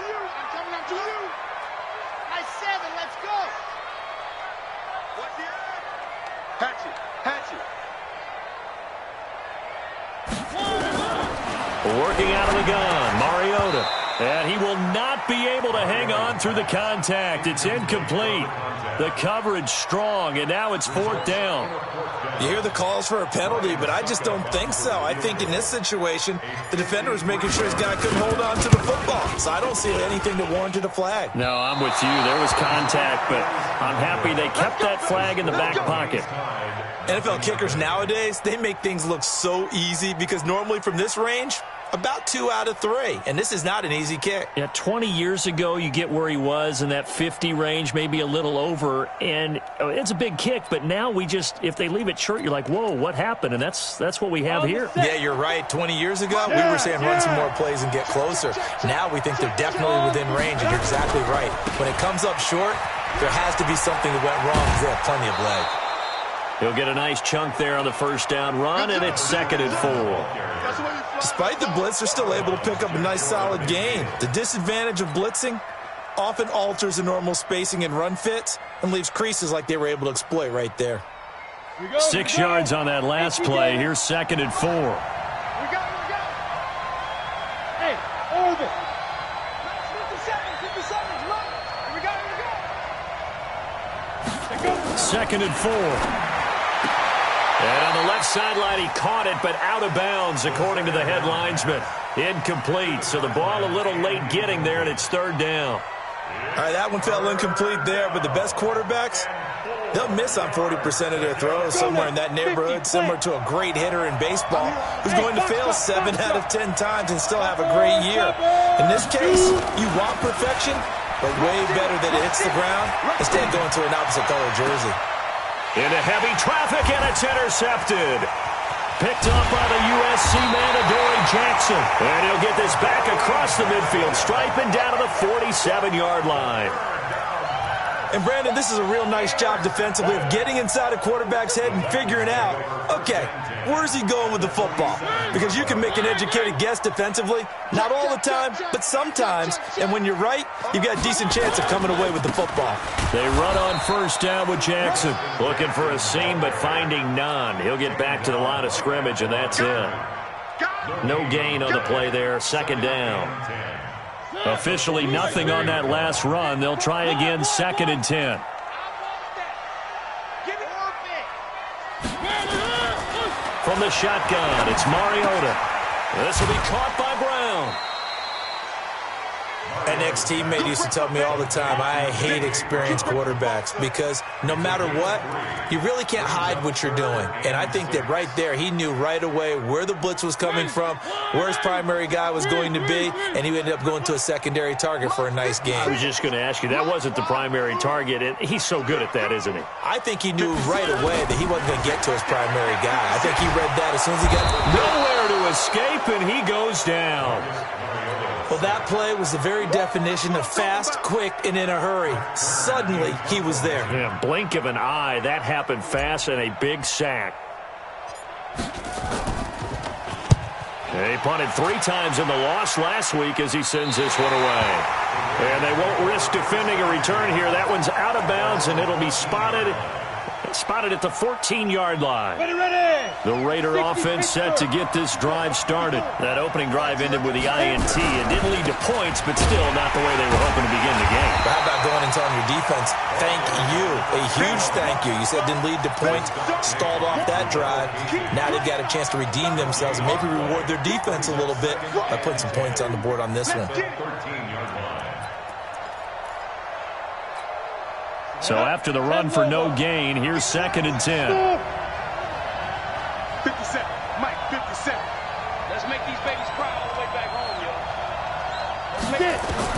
Working out of the gun, Mariota. And he will not be able to hang on through the contact. It's incomplete. The coverage strong, and now it's 4th down. You hear the calls for a penalty, but I just don't think so. I think in this situation, the defender was making sure his guy couldn't hold on to the football. So I don't see anything that warranted a flag. No, I'm with you. There was contact, but I'm happy they kept that flag in the back pocket. NFL kickers nowadays, they make things look so easy because normally from this range, about 2 out of 3, and this is not an easy kick. Yeah, 20 years ago, you get where he was in that 50 range, maybe a little over, and it's a big kick, but now we just, if they leave it short, you're like, whoa, what happened? And that's what we have here. Yeah, you're right. 20 years ago, we were saying run some more plays and get closer. Now we think they're definitely within range, and you're exactly right. When it comes up short, there has to be something that went wrong because they have plenty of leg. He'll get a nice chunk there on the first down run, and it's 2nd and 4. Despite the blitz, they're still able to pick up a nice solid gain. The disadvantage of blitzing often alters the normal spacing and run fits and leaves creases like they were able to exploit right there. 6 yards on that last play. Here's 2nd and 4. Hey, over. 50 seconds, look. Here we go. 2nd and 4. And on the left sideline, he caught it, but out of bounds, according to the head linesman. Incomplete, so the ball a little late getting there, and it's 3rd down. All right, that one fell incomplete there, but the best quarterbacks, they'll miss on 40% of their throws somewhere in that neighborhood, similar to a great hitter in baseball who's going to fail 7 out of 10 times and still have a great year. In this case, you want perfection, but way better that it hits the ground instead of going to an opposite color jersey. Into heavy traffic, and it's intercepted. Picked up by the USC man, Adoree Jackson. And he'll get this back across the midfield stripe and down to the 47-yard line. And, Brandon, this is a real nice job defensively of getting inside a quarterback's head and figuring out, okay, where's he going with the football? Because you can make an educated guess defensively, not all the time, but sometimes. And when you're right, you've got a decent chance of coming away with the football. They run on first down with Jackson. Looking for a seam, but finding none. He'll get back to the line of scrimmage, and that's it. No gain on the play there. 2nd down. Officially nothing on that last run. They'll try again, 2nd and 10. From the shotgun, it's Mariota. This will be caught by Brown. An ex-teammate used to tell me all the time, I hate experienced quarterbacks because no matter what, you really can't hide what you're doing. And I think that right there, he knew right away where the blitz was coming from, where his primary guy was going to be, and he ended up going to a secondary target for a nice game. I was just going to ask you, that wasn't the primary target, and he's so good at that, isn't he? I think he knew right away that he wasn't going to get to his primary guy. I think he read that as soon as he got nowhere to escape, and he goes down. Well, that play was the very definition of fast, quick, and in a hurry. Suddenly, he was there. Yeah, blink of an eye. That happened fast and a big sack. He punted 3 times in the loss last week as he sends this one away. And they won't risk defending a return here. That one's out of bounds, and it'll be spotted at the 14-yard line. Ready. The Raider offense set to get this drive started. That opening drive ended with the INT. It didn't lead to points, but still not the way they were hoping to begin the game. But how about going and telling your defense, thank you, a huge thank you. You said it didn't lead to points, stalled off that drive. Now they've got a chance to redeem themselves and maybe reward their defense a little bit by putting some points on the board on this one. So after the run for no gain, here's 2nd and 10. 57, Mike, 57. Let's make these babies cry all the way back home, yo.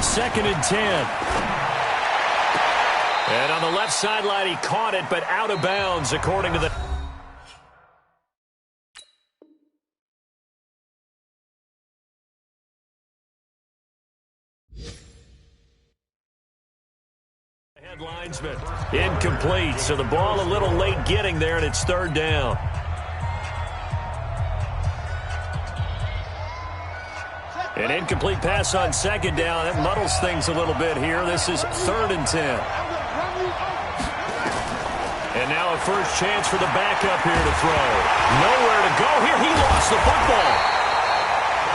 2nd and 10. And on the left sideline, he caught it, but out of bounds, according to the Linesman incomplete, so the ball a little late getting there, and it's third down. An incomplete pass on second down. That muddles things a little bit here. This is 3rd and 10. And now a first chance for the backup here to throw. Nowhere to go here. He lost the football.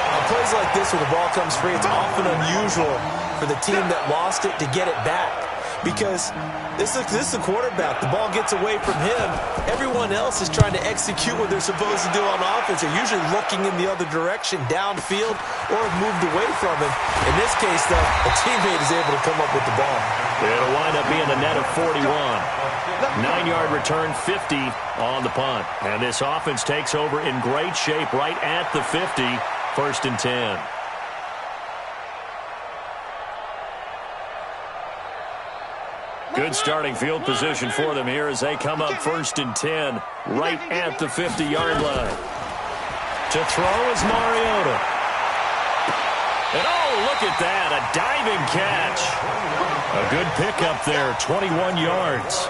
On plays like this where the ball comes free, it's often unusual for the team that lost it to get it back. Because this is the quarterback. The ball gets away from him. Everyone else is trying to execute what they're supposed to do on offense. They're usually looking in the other direction, downfield, or have moved away from him. In this case, though, a teammate is able to come up with the ball. It'll wind up being a net of 41. 9-yard return, 50 on the punt. And this offense takes over in great shape right at the 50, 1st and 10. Good starting field position for them here as they come up 1st and 10 right at the 50-yard line. To throw is Mariota. And oh, look at that, a diving catch. A good pickup there, 21 yards.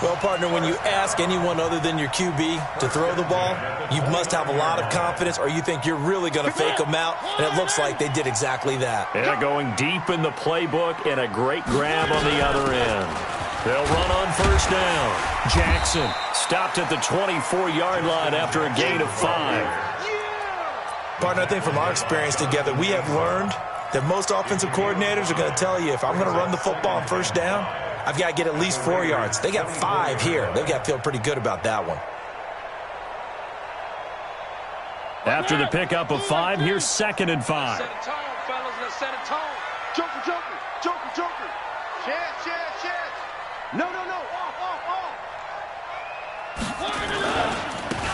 Well, partner, when you ask anyone other than your QB to throw the ball, you must have a lot of confidence or you think you're really going to fake them out, and it looks like they did exactly that. Yeah, going deep in the playbook and a great grab on the other end. They'll run on 1st down. Jackson stopped at the 24-yard line after a gain of 5. Partner, I think from our experience together, we have learned that most offensive coordinators are going to tell you, if I'm going to run the football on 1st down, I've got to get at least 4 yards. They got 5 here. They've got to feel pretty good about that one. After the pickup of 5, here's 2nd and 5. Set a tone, fellas. Let's set a tone. Joker, joker, joker, joker. Chance, chance, chance. No, no, no. Off.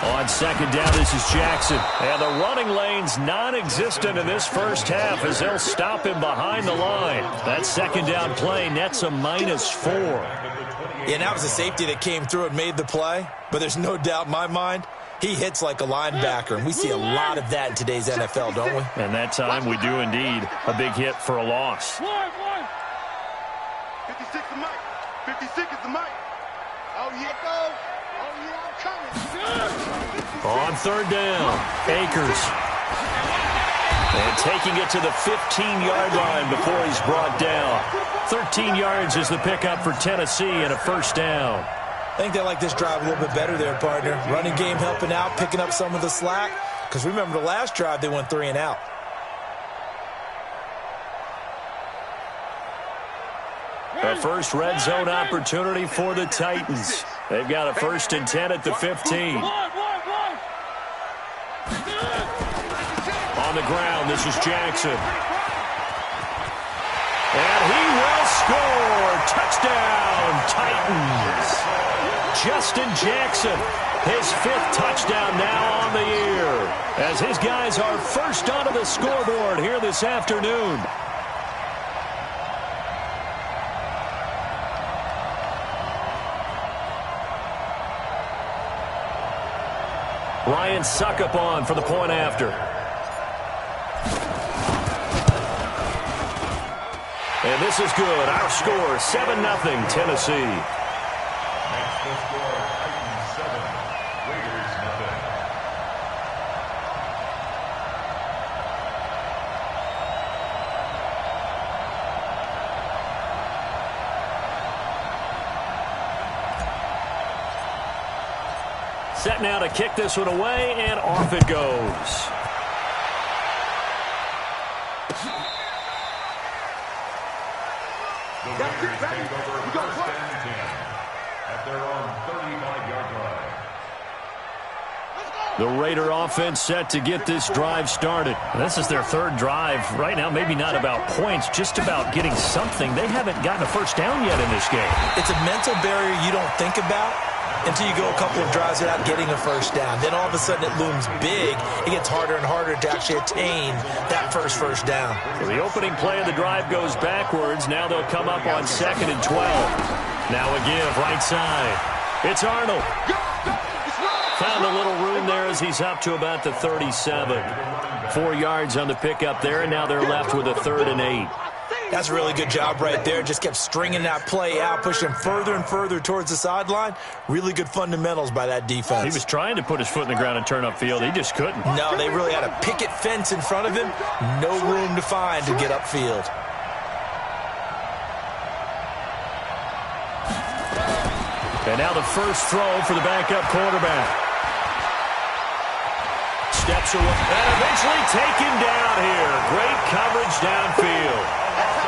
On 2nd down, this is Jackson. And the running lane's non-existent in this first half as they'll stop him behind the line. That 2nd down play nets a -4. Yeah, that was a safety that came through and made the play. But there's no doubt in my mind, he hits like a linebacker. And we see a lot of that in today's NFL, don't we? And that time we do indeed. A big hit for a loss. 56 is Mike. 56 is the Mike. Oh, yeah, go. Oh, yeah, I'm coming. On 3rd down, Akers. And taking it to the 15-yard line before he's brought down. 13 yards is the pickup for Tennessee and a 1st down. I think they like this drive a little bit better there, partner. Running game helping out, picking up some of the slack. Because remember the last drive, they went 3 and out. A first red zone opportunity for the Titans. They've got a 1st and 10 at the 15. On the ground, this is Jackson. And he will score. Touchdown, Titans. Justin Jackson, his 5th touchdown now on the year, as his guys are first onto the scoreboard here this afternoon. Ryan Suckup on for the point after. And this is good. Our score, 7-0 Tennessee. Set now to kick this one away, and off it goes. That's it, baby. We got 1st and 10 at their own 35-yard line. The Raider offense set to get this drive started. This is their 3rd drive. Right now, maybe not about points, just about getting something. They haven't gotten a 1st down yet in this game. It's a mental barrier you don't think about until you go a couple of drives without getting a 1st down. Then all of a sudden it looms big. It gets harder and harder to actually attain that first down. So the opening play of the drive goes backwards. Now they'll come up on 2nd and 12. Now a give right side. It's Arnold. Found a little room there as he's up to about the 37. 4 yards on the pickup there, and now they're left with a 3rd and 8. That's a really good job right there. Just kept stringing that play out, pushing further and further towards the sideline. Really good fundamentals by that defense. He was trying to put his foot in the ground and turn upfield. He just couldn't. No, they really had a picket fence in front of him. No room to find to get upfield. And now the first throw for the backup quarterback. Steps away and eventually taken down here. Great coverage downfield.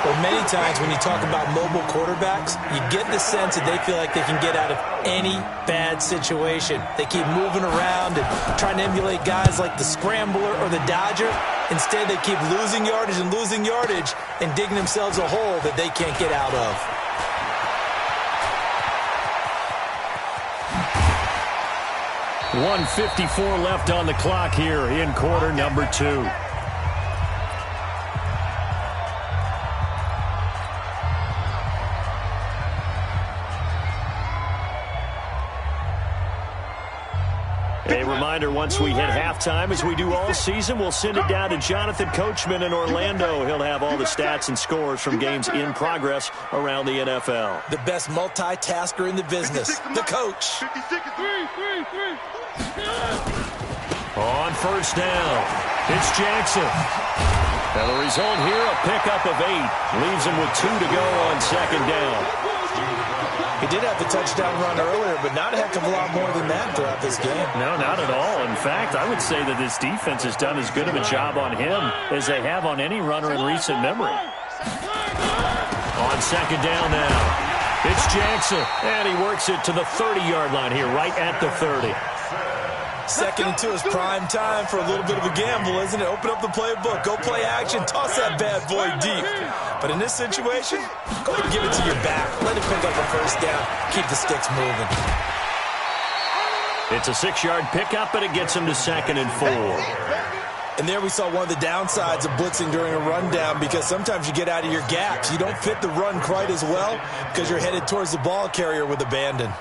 Well, many times when you talk about mobile quarterbacks, you get the sense that they feel like they can get out of any bad situation. They keep moving around and trying to emulate guys like the Scrambler or the Dodger. Instead, they keep losing yardage and digging themselves a hole that they can't get out of. .154 left on the clock here in quarter number 2. A reminder, once we hit halftime, as we do all season, we'll send it down to Jonathan Coachman in Orlando. He'll have all the stats and scores from games in progress around the NFL. The best multitasker in the business, the coach. On first down, it's Jackson. Now the result here, a pickup of 8. Leaves him with 2 to go on second down. He did have the touchdown run earlier, but not a heck of a lot more than that throughout this game. No, not at all. In fact, I would say that this defense has done as good of a job on him as they have on any runner in recent memory. On second down now, it's Jackson, and he works it to the 30-yard line here, right at the 30. Second and 2 is prime time for a little bit of a gamble, isn't it? Open up the playbook, go play action, toss that bad boy deep. But in this situation, go ahead and give it to your back. Let him pick up a first down. Keep the sticks moving. It's a 6-yard pickup, and it gets him to second and 4. And there we saw one of the downsides of blitzing during a rundown, because sometimes you get out of your gaps. You don't fit the run quite as well because you're headed towards the ball carrier with abandon.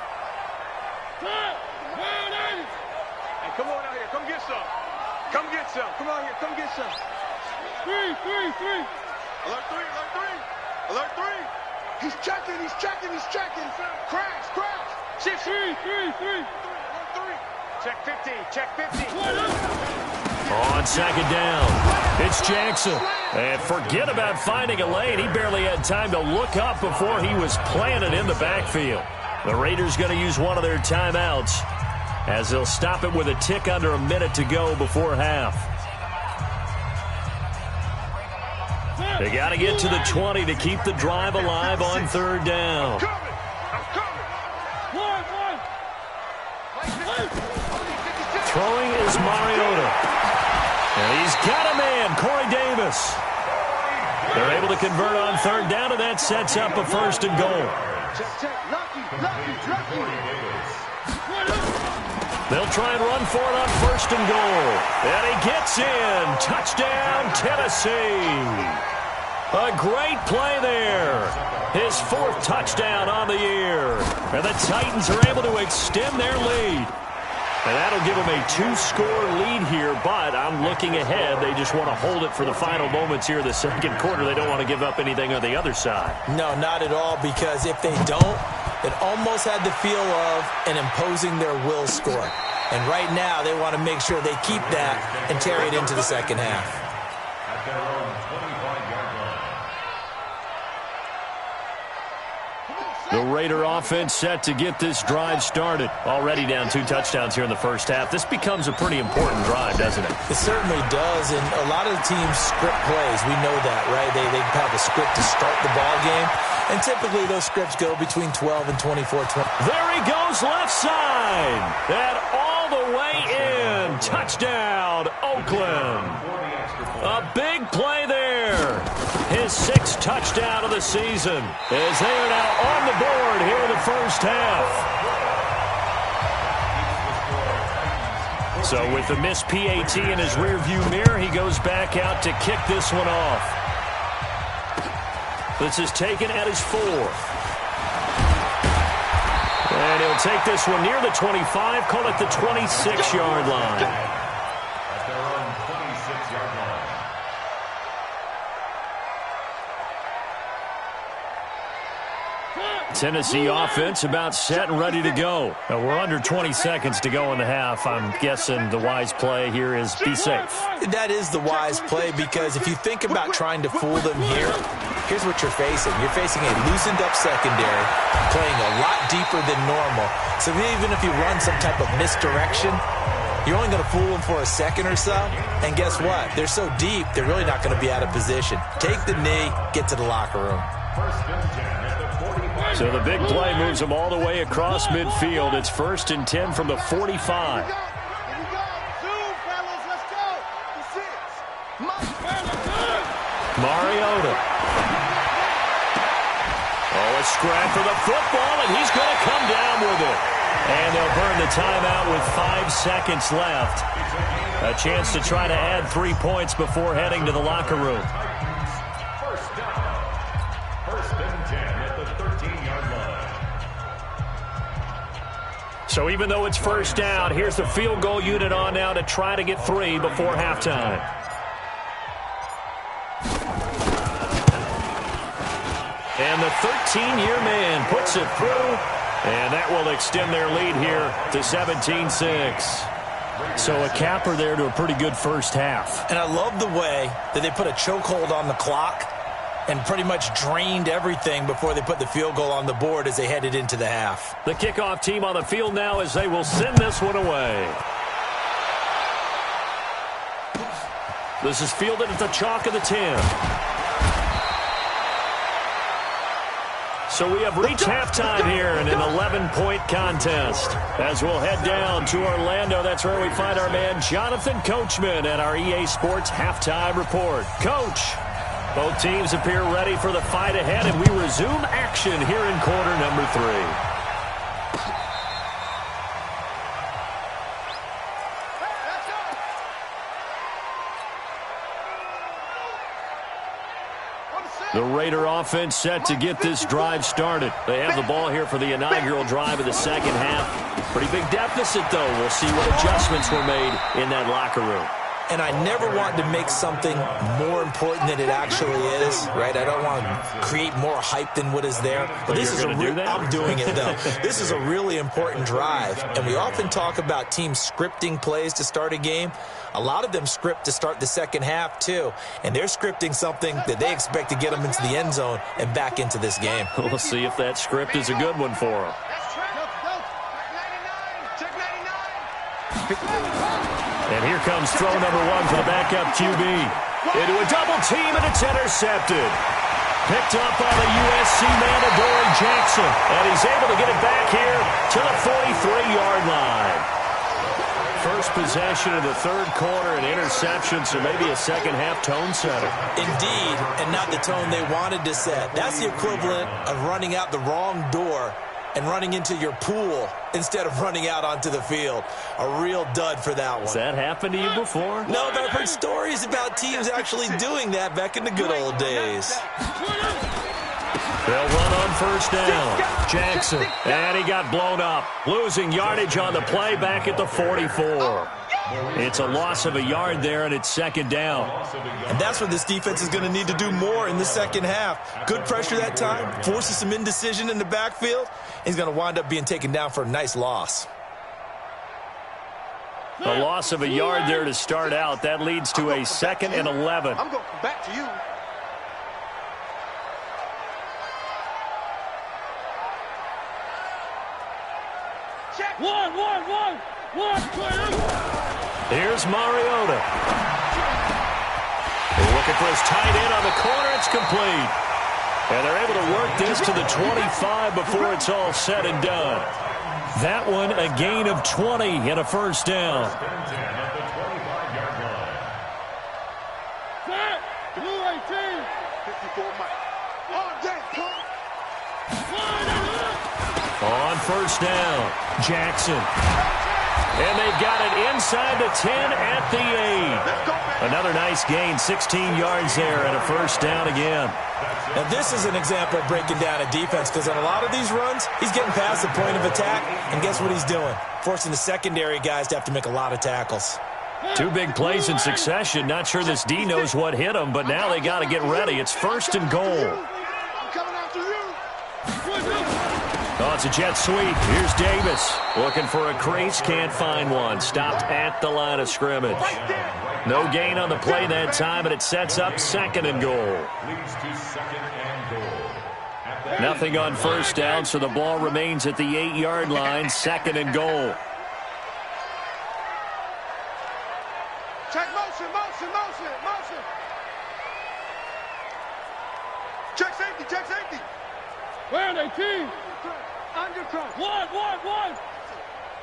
Come on out here. Come get some. Come get some. Come on here. Come get some. 3. Alert 3. Alert 3. Alert 3. He's checking. He's checking. He's checking. Crash. 6. 3. Alert 3. Check 50. Check 50. On second down, it's Jackson. And forget about finding a lane. He barely had time to look up before he was planted in the backfield. The Raiders going to use one of their timeouts, as they'll stop it with a tick under a minute to go before half. They got to get to the 20 to keep the drive alive on third down. Throwing is Mariota. And he's got a man, Corey Davis. They're able to convert on third down, and that sets up a first and goal. They'll try and run for it on first and goal. And he gets in. Touchdown, Tennessee. A great play there. His 4th touchdown on the year. And the Titans are able to extend their lead. And that'll give them a 2-score lead here, but I'm looking ahead. They just want to hold it for the final moments here in the second quarter. They don't want to give up anything on the other side. No, not at all, because if they don't, it almost had the feel of an imposing their will score. And right now, they want to make sure they keep that and carry it into the second half. The Raider offense set to get this drive started. Already down 2 touchdowns here in the first half. This becomes a pretty important drive, doesn't it? It certainly does, and a lot of the teams script plays. We know that, right? They have a script to start the ball game, and typically those scripts go between 12 and 24. There he goes, left side. And all the way in. Touchdown, Oakland. A big play there. His 6th touchdown of the season, as they are now on the board here in the first half. So with the missed PAT in his rearview mirror, he goes back out to kick this one off. This is taken at his 4th. And he'll take this one near the 25, call it the 26-yard line. Tennessee offense about set and ready to go. We're under 20 seconds to go in the half. I'm guessing the wise play here is be safe. That is the wise play, because if you think about trying to fool them here, here's what you're facing. You're facing a loosened up secondary, playing a lot deeper than normal. So even if you run some type of misdirection, you're only going to fool them for a second or so. And guess what? They're so deep, they're really not going to be out of position. Take the knee, get to the locker room. So the big play moves them all the way across midfield. It's 1st and 10 from the 45. Mariota. Oh, a scrap for the football, and he's going to come down with it. And they'll burn the timeout with 5 seconds left. A chance to try to add 3 points before heading to the locker room. First and 10 at the 13-yard line. So even though it's first down, here's the field goal unit on now to try to get 3 before halftime. And the 13-year man puts it through. And that will extend their lead here to 17-6. So a capper there to a pretty good first half. And I love the way that they put a chokehold on the clock and pretty much drained everything before they put the field goal on the board as they headed into the half. The kickoff team on the field now as they will send this one away. This is fielded at the chalk of the 10. So we have reached halftime here in an 11-point contest. As we'll head down to Orlando, that's where we find our man Jonathan Coachman at our EA Sports Halftime Report. Coach, both teams appear ready for the fight ahead, and we resume action here in quarter number 3. The Raider offense set to get this drive started. They have the ball here for the inaugural drive of the second half. Pretty big deficit, though. We'll see what adjustments were made in that locker room. And I never want to make something more important than it actually is, right? I don't want to create more hype than what is there. But this is I'm doing it, though. This is a really important drive. And we often talk about teams scripting plays to start a game. A lot of them script to start the second half, too. And they're scripting something that they expect to get them into the end zone and back into this game. We'll see if that script is a good one for them. And here comes throw number 1 for the backup QB. Into a double team, and it's intercepted. Picked up by the USC man, Adoree Jackson. And he's able to get it back here to the 43-yard line. First possession of the third quarter, an interception, so maybe a second-half tone setter. Indeed, and not the tone they wanted to set. That's the equivalent of running out the wrong door and running into your pool instead of running out onto the field. A real dud for that one. Has that happened to you before? No, but I've heard stories about teams actually doing that back in the good old days. They'll run on first down. Jackson, and he got blown up. Losing yardage on the play back at the 44. It's a loss of a yard there, and it's second down. And that's what this defense is going to need to do more in the second half. Good pressure that time, forces some indecision in the backfield. He's going to wind up being taken down for a nice loss. A loss of a yard there to start out. That leads to a 2nd and 11. I'm going back to you. Here's Mariota. They're looking for his tight end on the corner. It's complete. And they're able to work this to the 25 before it's all said and done. That one a gain of 20 and a first down. On first down, Jackson. And they've got it inside the 10 at the 8. Another nice gain, 16 yards there and a first down again. Now this is an example of breaking down a defense, because on a lot of these runs, he's getting past the point of attack, and guess what he's doing? Forcing the secondary guys to have to make a lot of tackles. 2 big plays in succession. Not sure this D knows what hit him, but now they got to get ready. It's first and goal. I'm coming after you. Oh, it's a jet sweep. Here's Davis. Looking for a crease. Can't find one. Stopped at the line of scrimmage. No gain on the play that time, and it sets up 2nd and goal. Nothing on first down, so the ball remains at the 8-yard line. 2nd and goal. Check motion, motion, motion, motion. Check safety, check safety. Where are they, team? Undercut. One.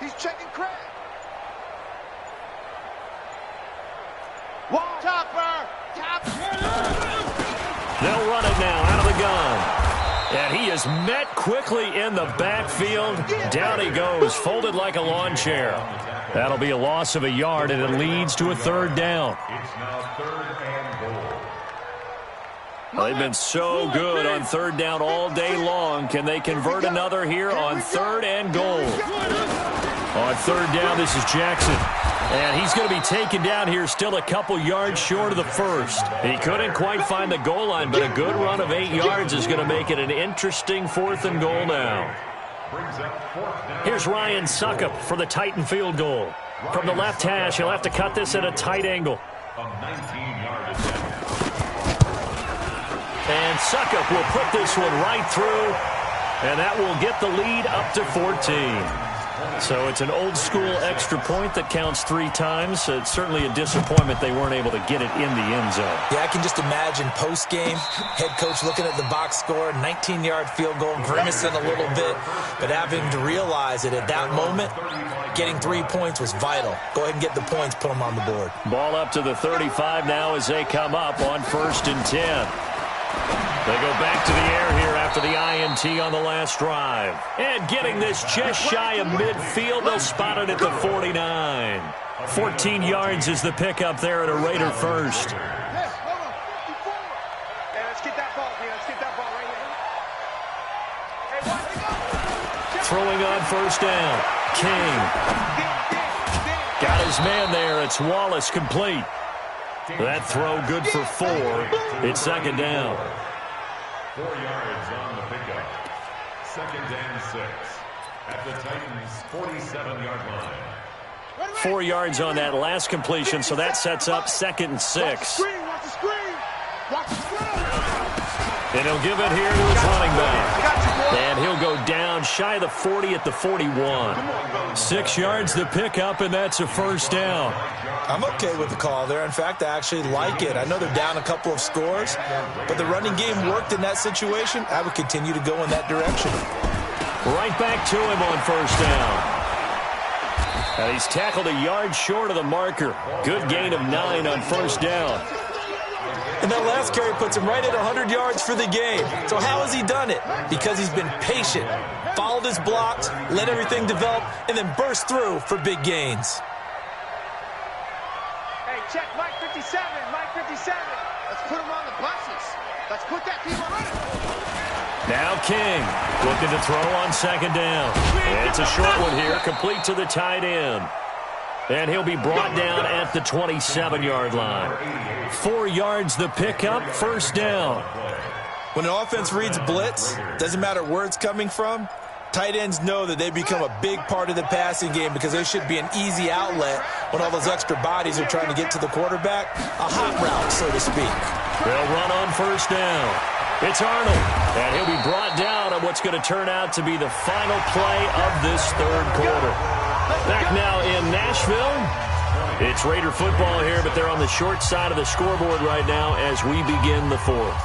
He's checking crack. One. Topper. They'll run it now out of the gun. And he is met quickly in the backfield. Down he goes, folded like a lawn chair. That'll be a loss of a yard, and it leads to a 3rd down. It's now 3rd and goal. Well, they've been so good on 3rd down all day long. Can they convert another here on 3rd and goal? On 3rd down, this is Jackson. And he's going to be taken down here still a couple yards short of the 1st. He couldn't quite find the goal line, but a good run of 8 yards is going to make it an interesting 4th and goal now. Here's Ryan Suckup for the Titan field goal. From the left hash, he'll have to cut this at a tight angle. And Suckup will put this one right through, and that will get the lead up to 14. So it's an old-school extra point that counts 3 times. It's certainly a disappointment they weren't able to get it in the end zone. Yeah, I can just imagine post-game, head coach looking at the box score, 19-yard field goal, grimacing a little bit, but having to realize that at that moment, getting 3 points was vital. Go ahead and get the points, put them on the board. Ball up to the 35 now as they come up on 1st and 10. They go back to the air here after the INT on the last drive. And getting this just shy of midfield, they'll spot it at the 49. 14 yards is the pickup there at a Raider first. Yes, hold on. 54. Hey, let's get that ball here. Let's get that ball right here. Hey, watch it go. Throwing on 1st down. King. Got his man there. It's Wallace complete. That throw good for 4. It's 2nd down. 4 yards on the pickup. 2nd and 6 at the Titans' 47-yard line. 4 yards on that last completion, so that sets up 2nd and 6. Watch the screen. Watch the screen. And he'll give it here to his running back. And he'll go down shy of the 40 at the 41. 6 yards the pickup, and that's a 1st down. I'm okay with the call there. In fact, I actually like it. I know they're down a couple of scores, but the running game worked in that situation. I would continue to go in that direction. Right back to him on 1st down. And he's tackled a yard short of the marker. Good gain of 9 on 1st down. And that last carry puts him right at 100 yards for the game. So how has he done it? Because he's been patient, followed his blocks, let everything develop, and then burst through for big gains. Hey, check Mike 57. Mike 57. Let's put him on the buses. Let's put that team on it. Now King looking to throw on 2nd down. It's a short one here, complete to the tight end. And he'll be brought down at the 27-yard line. 4 yards the pickup, 1st down. When an offense reads blitz, doesn't matter where it's coming from, tight ends know that they become a big part of the passing game because they should be an easy outlet when all those extra bodies are trying to get to the quarterback. A hot route, so to speak. They'll run on 1st down. It's Arnold, and he'll be brought down on what's going to turn out to be the final play of this 3rd quarter. Back now in Nashville. It's Raider football here, but they're on the short side of the scoreboard right now as we begin the 4th.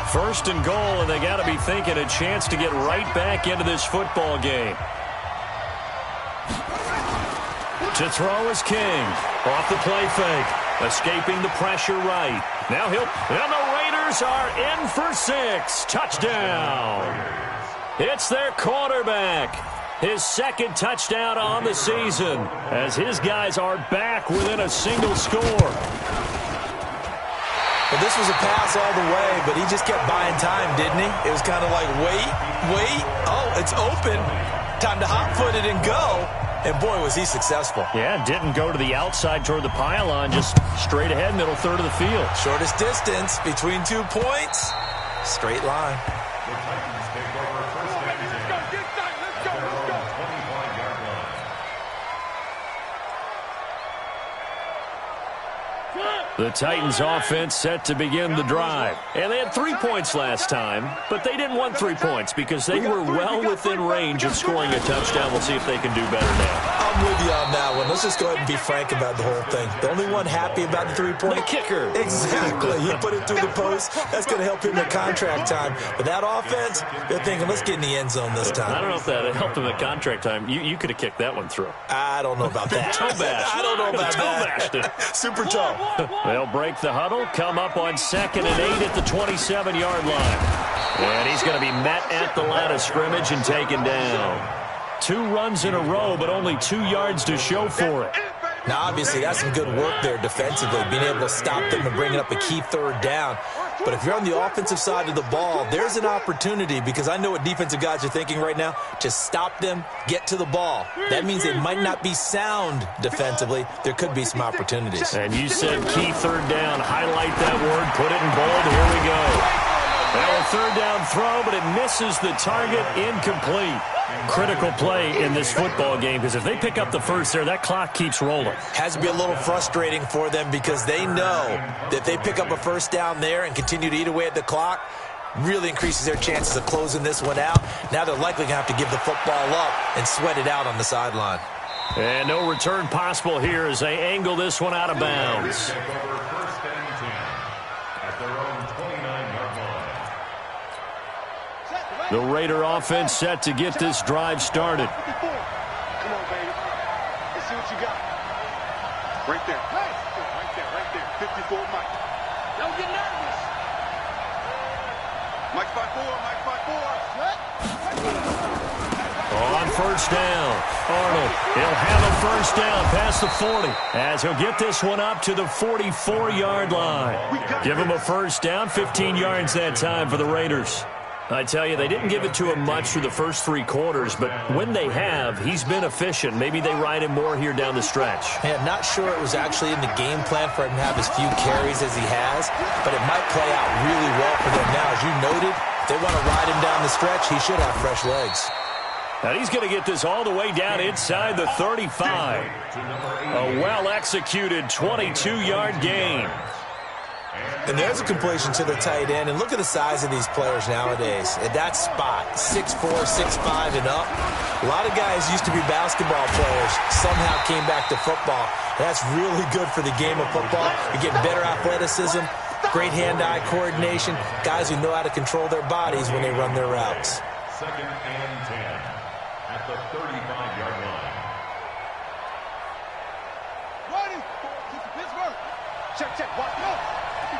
1st and goal, and they got to be thinking a chance to get right back into this football game. To throw is King. Off the play fake. Escaping the pressure right. Now and the Raiders are in for 6. Touchdown. It's their quarterback. His 2nd touchdown on the season as his guys are back within a single score. Well, this was a pass all the way, but he just kept buying time, didn't he? It was kind of like, wait. Oh, it's open. Time to hot-foot it and go. And, boy, was he successful. Yeah, didn't go to the outside toward the pylon, just straight ahead, middle third of the field. Shortest distance between 2 points. Straight line. The Titans take over 1st and 10. The Titans offense set to begin the drive. And they had 3 points last time, but they didn't want 3 points because they were well within range of scoring a touchdown. We'll see if they can do better now. I'm with you on that one. Let's just go ahead and be frank about the whole thing. The only one happy about the 3-point? The kicker. Exactly. He put it through the post. That's going to help him at contract time. But that offense, they're thinking, let's get in the end zone this time. I don't know if that helped him at contract time. You could have kicked that one through. I don't know about that. Toe bash. I don't know about that. that. Super toe. They'll break the huddle, come up on 2nd and 8 at the 27-yard line. And he's going to be met at the line of scrimmage and taken down. 2 runs in a row, but only 2 yards to show for it. Now, obviously, that's some good work there defensively, being able to stop them and bringing up a key 3rd down. But if you're on the offensive side of the ball, there's an opportunity, because I know what defensive guys are thinking right now. Just stop them, get to the ball. That means they might not be sound defensively. There could be some opportunities. And you said key 3rd down. Highlight that word. Put it in bold. Here we go. Now a 3rd down throw, but it misses the target. Incomplete. Critical play in this football game, because if they pick up the first there, that clock keeps rolling. Has to be a little frustrating for them, because they know that if they pick up a first down there and continue to eat away at the clock, really increases their chances of closing this one out. Now they're likely going to have to give the football up and sweat it out on the sideline. And no return possible here as they angle this one out of bounds. The Raider offense set to get this drive started. Come on, baby. Let's see what you got. Right there. Right there. 54, Mike. Don't get nervous. Mike 5-4. On first down, Arnold, he'll have a first down past the 40 as he'll get this one up to the 44-yard line. Give him a first down, 15 yards that time for the Raiders. I tell you, they didn't give it to him much through the first 3 quarters, but when they have, he's been efficient. Maybe they ride him more here down the stretch. Yeah, not sure it was actually in the game plan for him to have as few carries as he has, but it might play out really well for them now. As you noted, if they want to ride him down the stretch, he should have fresh legs. And he's going to get this all the way down inside the 35. A well-executed 22-yard gain. And there's a completion to the tight end. And look at the size of these players nowadays. At that spot, 6'4", 6'5", and up. A lot of guys used to be basketball players, somehow came back to football. That's really good for the game of football. You're getting better athleticism, great hand-eye coordination, guys who know how to control their bodies when they run their routes. 2nd and 10 at the 35-yard line. Ready. Pittsburgh. Check. Watch no.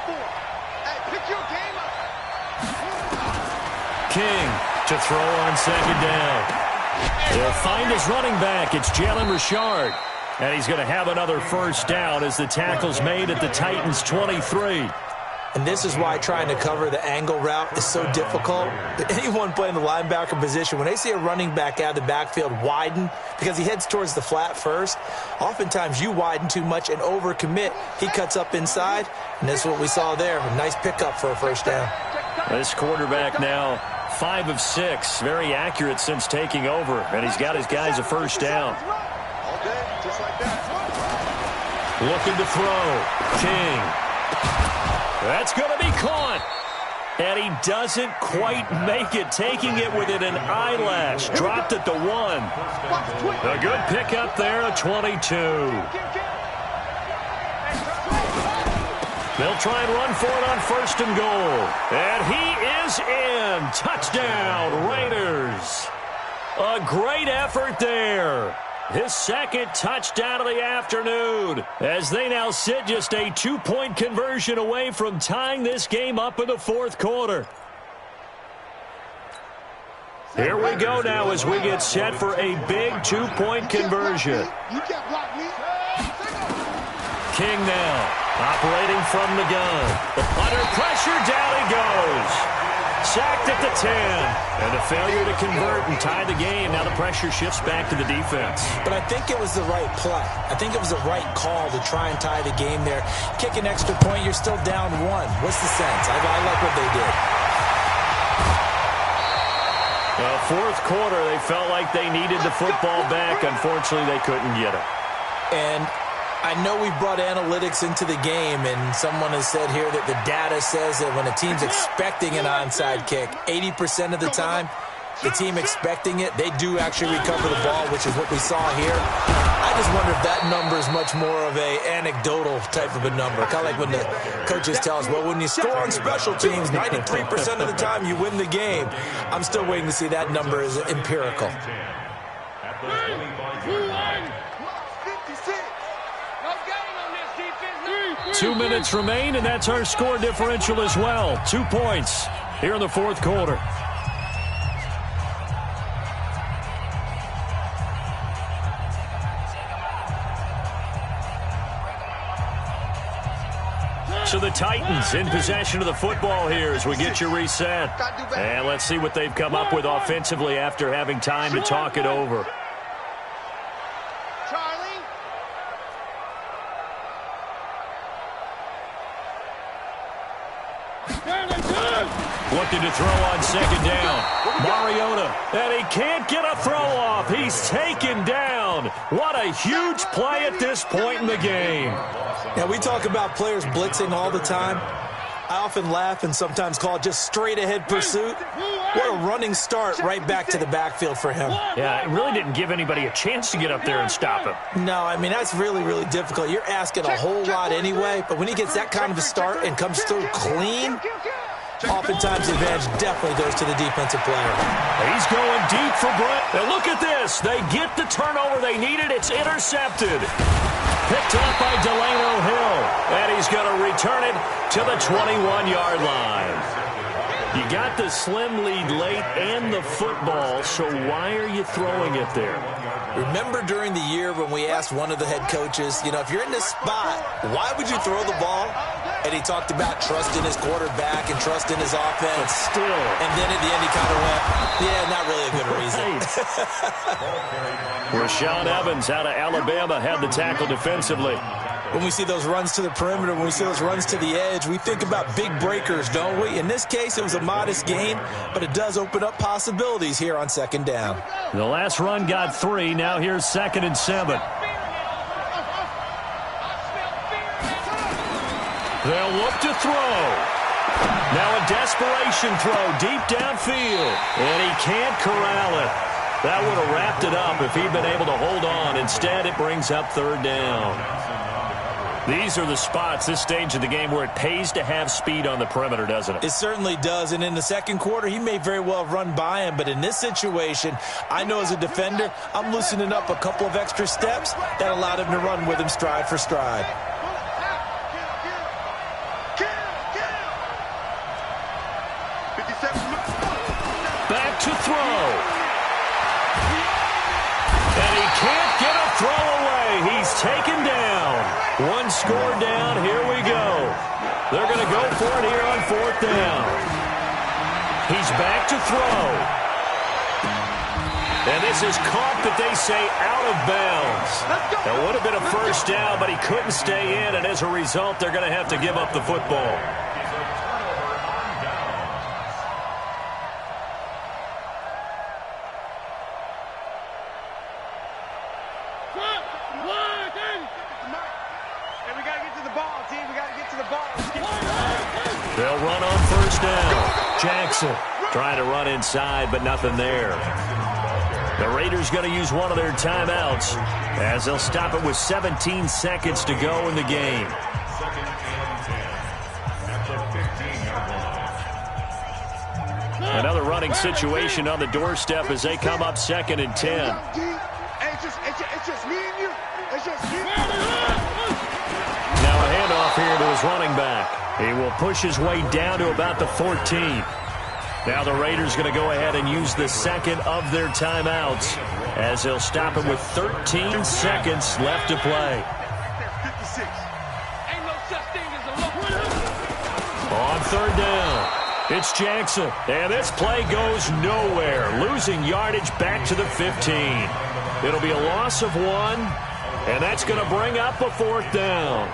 Hey, pick your game up. King to throw on 2nd down. He'll find his running back. It's Jalen Richard. And he's going to have another first down as the tackle's made at the Titans' 23. And this is why trying to cover the angle route is so difficult. Anyone playing the linebacker position, when they see a running back out of the backfield widen, because he heads towards the flat first, oftentimes you widen too much and overcommit. He cuts up inside, and that's what we saw there. A nice pickup for a first down. This quarterback now 5 of 6, very accurate since taking over, and he's got his guys a first down. All day, just like that. Looking to throw. King. That's going to be caught. And he doesn't quite make it, taking it within an eyelash. Dropped at the 1. A good pickup there, a 22. They'll try and run for it on 1st and goal. And he is in. Touchdown, Raiders. A great effort there. His 2nd touchdown of the afternoon, as they now sit just a 2-point conversion away from tying this game up in the 4th quarter. Here we go now as we get set for a big 2-point conversion. King now, operating from the gun. Under pressure, down he goes. Sacked at the 10. And a failure to convert and tie the game. Now the pressure shifts back to the defense. But I think it was the right play. I think it was the right call to try and tie the game there. Kick an extra point, you're still down 1. What's the sense? I like what they did. Well, 4th quarter, they felt like they needed the football back. Unfortunately, they couldn't get it. And I know we brought analytics into the game, and someone has said here that the data says that when a team's expecting an onside kick, 80% of the time, the team expecting it, they do actually recover the ball, which is what we saw here. I just wonder if that number is much more of a anecdotal type of a number. Kind of like when the coaches tell us, well, when you score on special teams, 93% of the time you win the game. I'm still waiting to see that number is empirical. 2 minutes remain, and that's our score differential as well. 2 points here in the fourth quarter. So the Titans in possession of the football here as we get you reset. And let's see what they've come up with offensively after having time to talk it over. Looking to throw on second down. Mariota, and he can't get a throw off. He's taken down. What a huge play at this point in the game. Yeah, we talk about players blitzing all the time. I often laugh and sometimes call it just straight-ahead pursuit. What a running start right back to the backfield for him. Yeah, it really didn't give anybody a chance to get up there and stop him. No, I mean, that's really, really difficult. You're asking a whole lot anyway, but when he gets that kind of a start and comes through clean, oftentimes the advantage definitely goes to the defensive player. He's going deep for Brett. Now look at this. They get the turnover they needed. It's intercepted. Picked up by Delano Hill. And he's going to return it to the 21-yard line. You got the slim lead late and the football, so why are you throwing it there? Remember during the year when we asked one of the head coaches, you know, if you're in this spot, why would you throw the ball? And he talked about trusting his quarterback and trusting his offense. But still. And then at the end he kind of went, yeah, not really a good reason. Rashaan Evans out of Alabama had the tackle defensively. When we see those runs to the perimeter, when we see those runs to the edge, we think about big breakers, don't we? In this case, it was a modest gain, but it does open up possibilities here on second down. The last run got 3. Now here's 2nd and 7. They'll look to throw. Now a desperation throw deep downfield, and he can't corral it. That would have wrapped it up if he'd been able to hold on. Instead, it brings up 3rd down. These are the spots, this stage of the game, where it pays to have speed on the perimeter, doesn't it? It certainly does, and in the second quarter, he may very well run by him, but in this situation, I know as a defender, I'm loosening up a couple of extra steps that allowed him to run with him stride for stride. Back to throw. And he can't get a throw away. He's taken down. 1 score down. Here we go. They're going to go for it here on 4th down. He's back to throw. And this is caught, that they say, out of bounds. It would have been a 1st down, but he couldn't stay in, and as a result, they're going to have to give up the football. They'll run on 1st down. Jackson trying to run inside, but nothing there. The Raiders going to use one of their timeouts as they'll stop it with 17 seconds to go in the game. Another running situation on the doorstep as they come up 2nd and 10. It's just me and you. It's just me. Now a handoff here to his running back. He will push his way down to about the 14. Now the Raiders going to go ahead and use the 2nd of their timeouts as they'll stop it with 13 seconds left to play. 56. Ain't no such thing as a look. On 3rd down, it's Jackson. And this play goes nowhere. Losing yardage back to the 15. It'll be a loss of 1, and that's going to bring up a 4th down.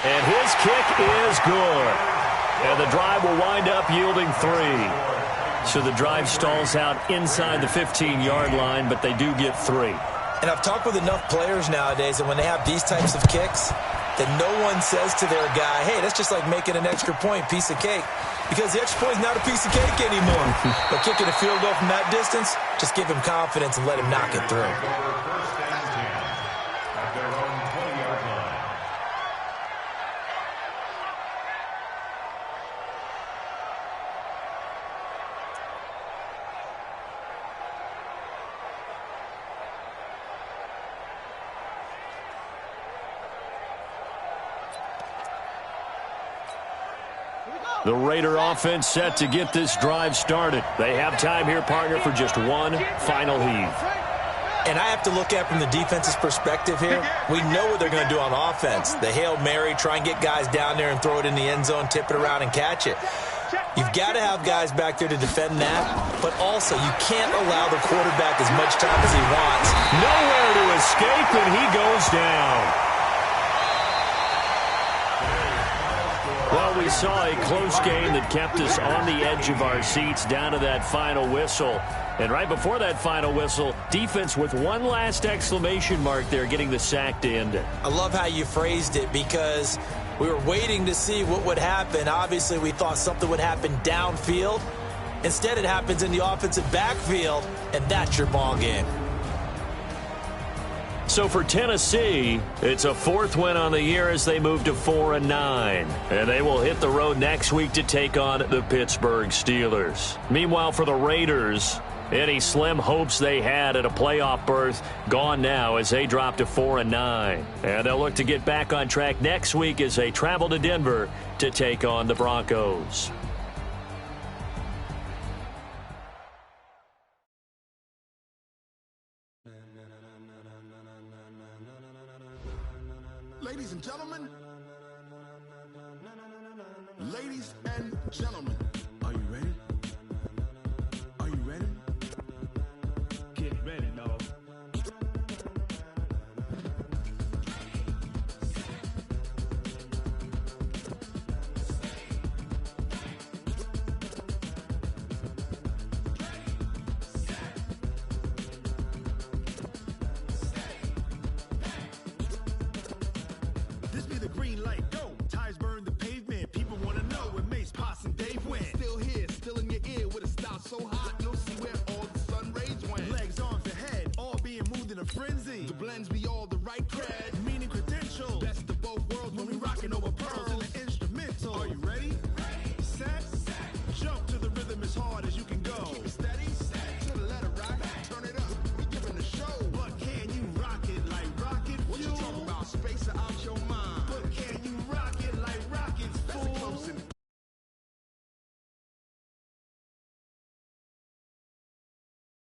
And his kick is good. And the drive will wind up yielding 3. So the drive stalls out inside the 15-yard line, but they do get 3. And I've talked with enough players nowadays that when they have these types of kicks, that no one says to their guy, hey, that's just like making an extra point, piece of cake. Because the extra point is not a piece of cake anymore. But kicking a field goal from that distance, just give him confidence and let him knock it through. The Raider offense set to get this drive started. They have time here, partner, for just one final heave. And I have to look at it from the defense's perspective here. We know what they're going to do on offense. The Hail Mary, try and get guys down there and throw it in the end zone, tip it around and catch it. You've got to have guys back there to defend that, but also you can't allow the quarterback as much time as he wants. Nowhere to escape, and he goes down. Well, we saw a close game that kept us on the edge of our seats down to that final whistle. And right before that final whistle, defense with one last exclamation mark there, getting the sack to end it. I love how you phrased it because we were waiting to see what would happen. Obviously, we thought something would happen downfield. Instead, it happens in the offensive backfield, and that's your ball game. So for Tennessee, it's a 4th win on the year as they move to 4-9. And they will hit the road next week to take on the Pittsburgh Steelers. Meanwhile, for the Raiders, any slim hopes they had at a playoff berth gone now as they drop to 4-9. And they'll look to get back on track next week as they travel to Denver to take on the Broncos. Ladies and gentlemen, are you ready? Are you ready? Get ready, dog. This be the green light, go. Tires burn the pavement. People want to know where Mace, Pops, and Dave went. Still here, still in your ear with a style so hot, you'll see where all the sun rays went. Legs, arms, and head, all being moved in a frenzy. The blends we all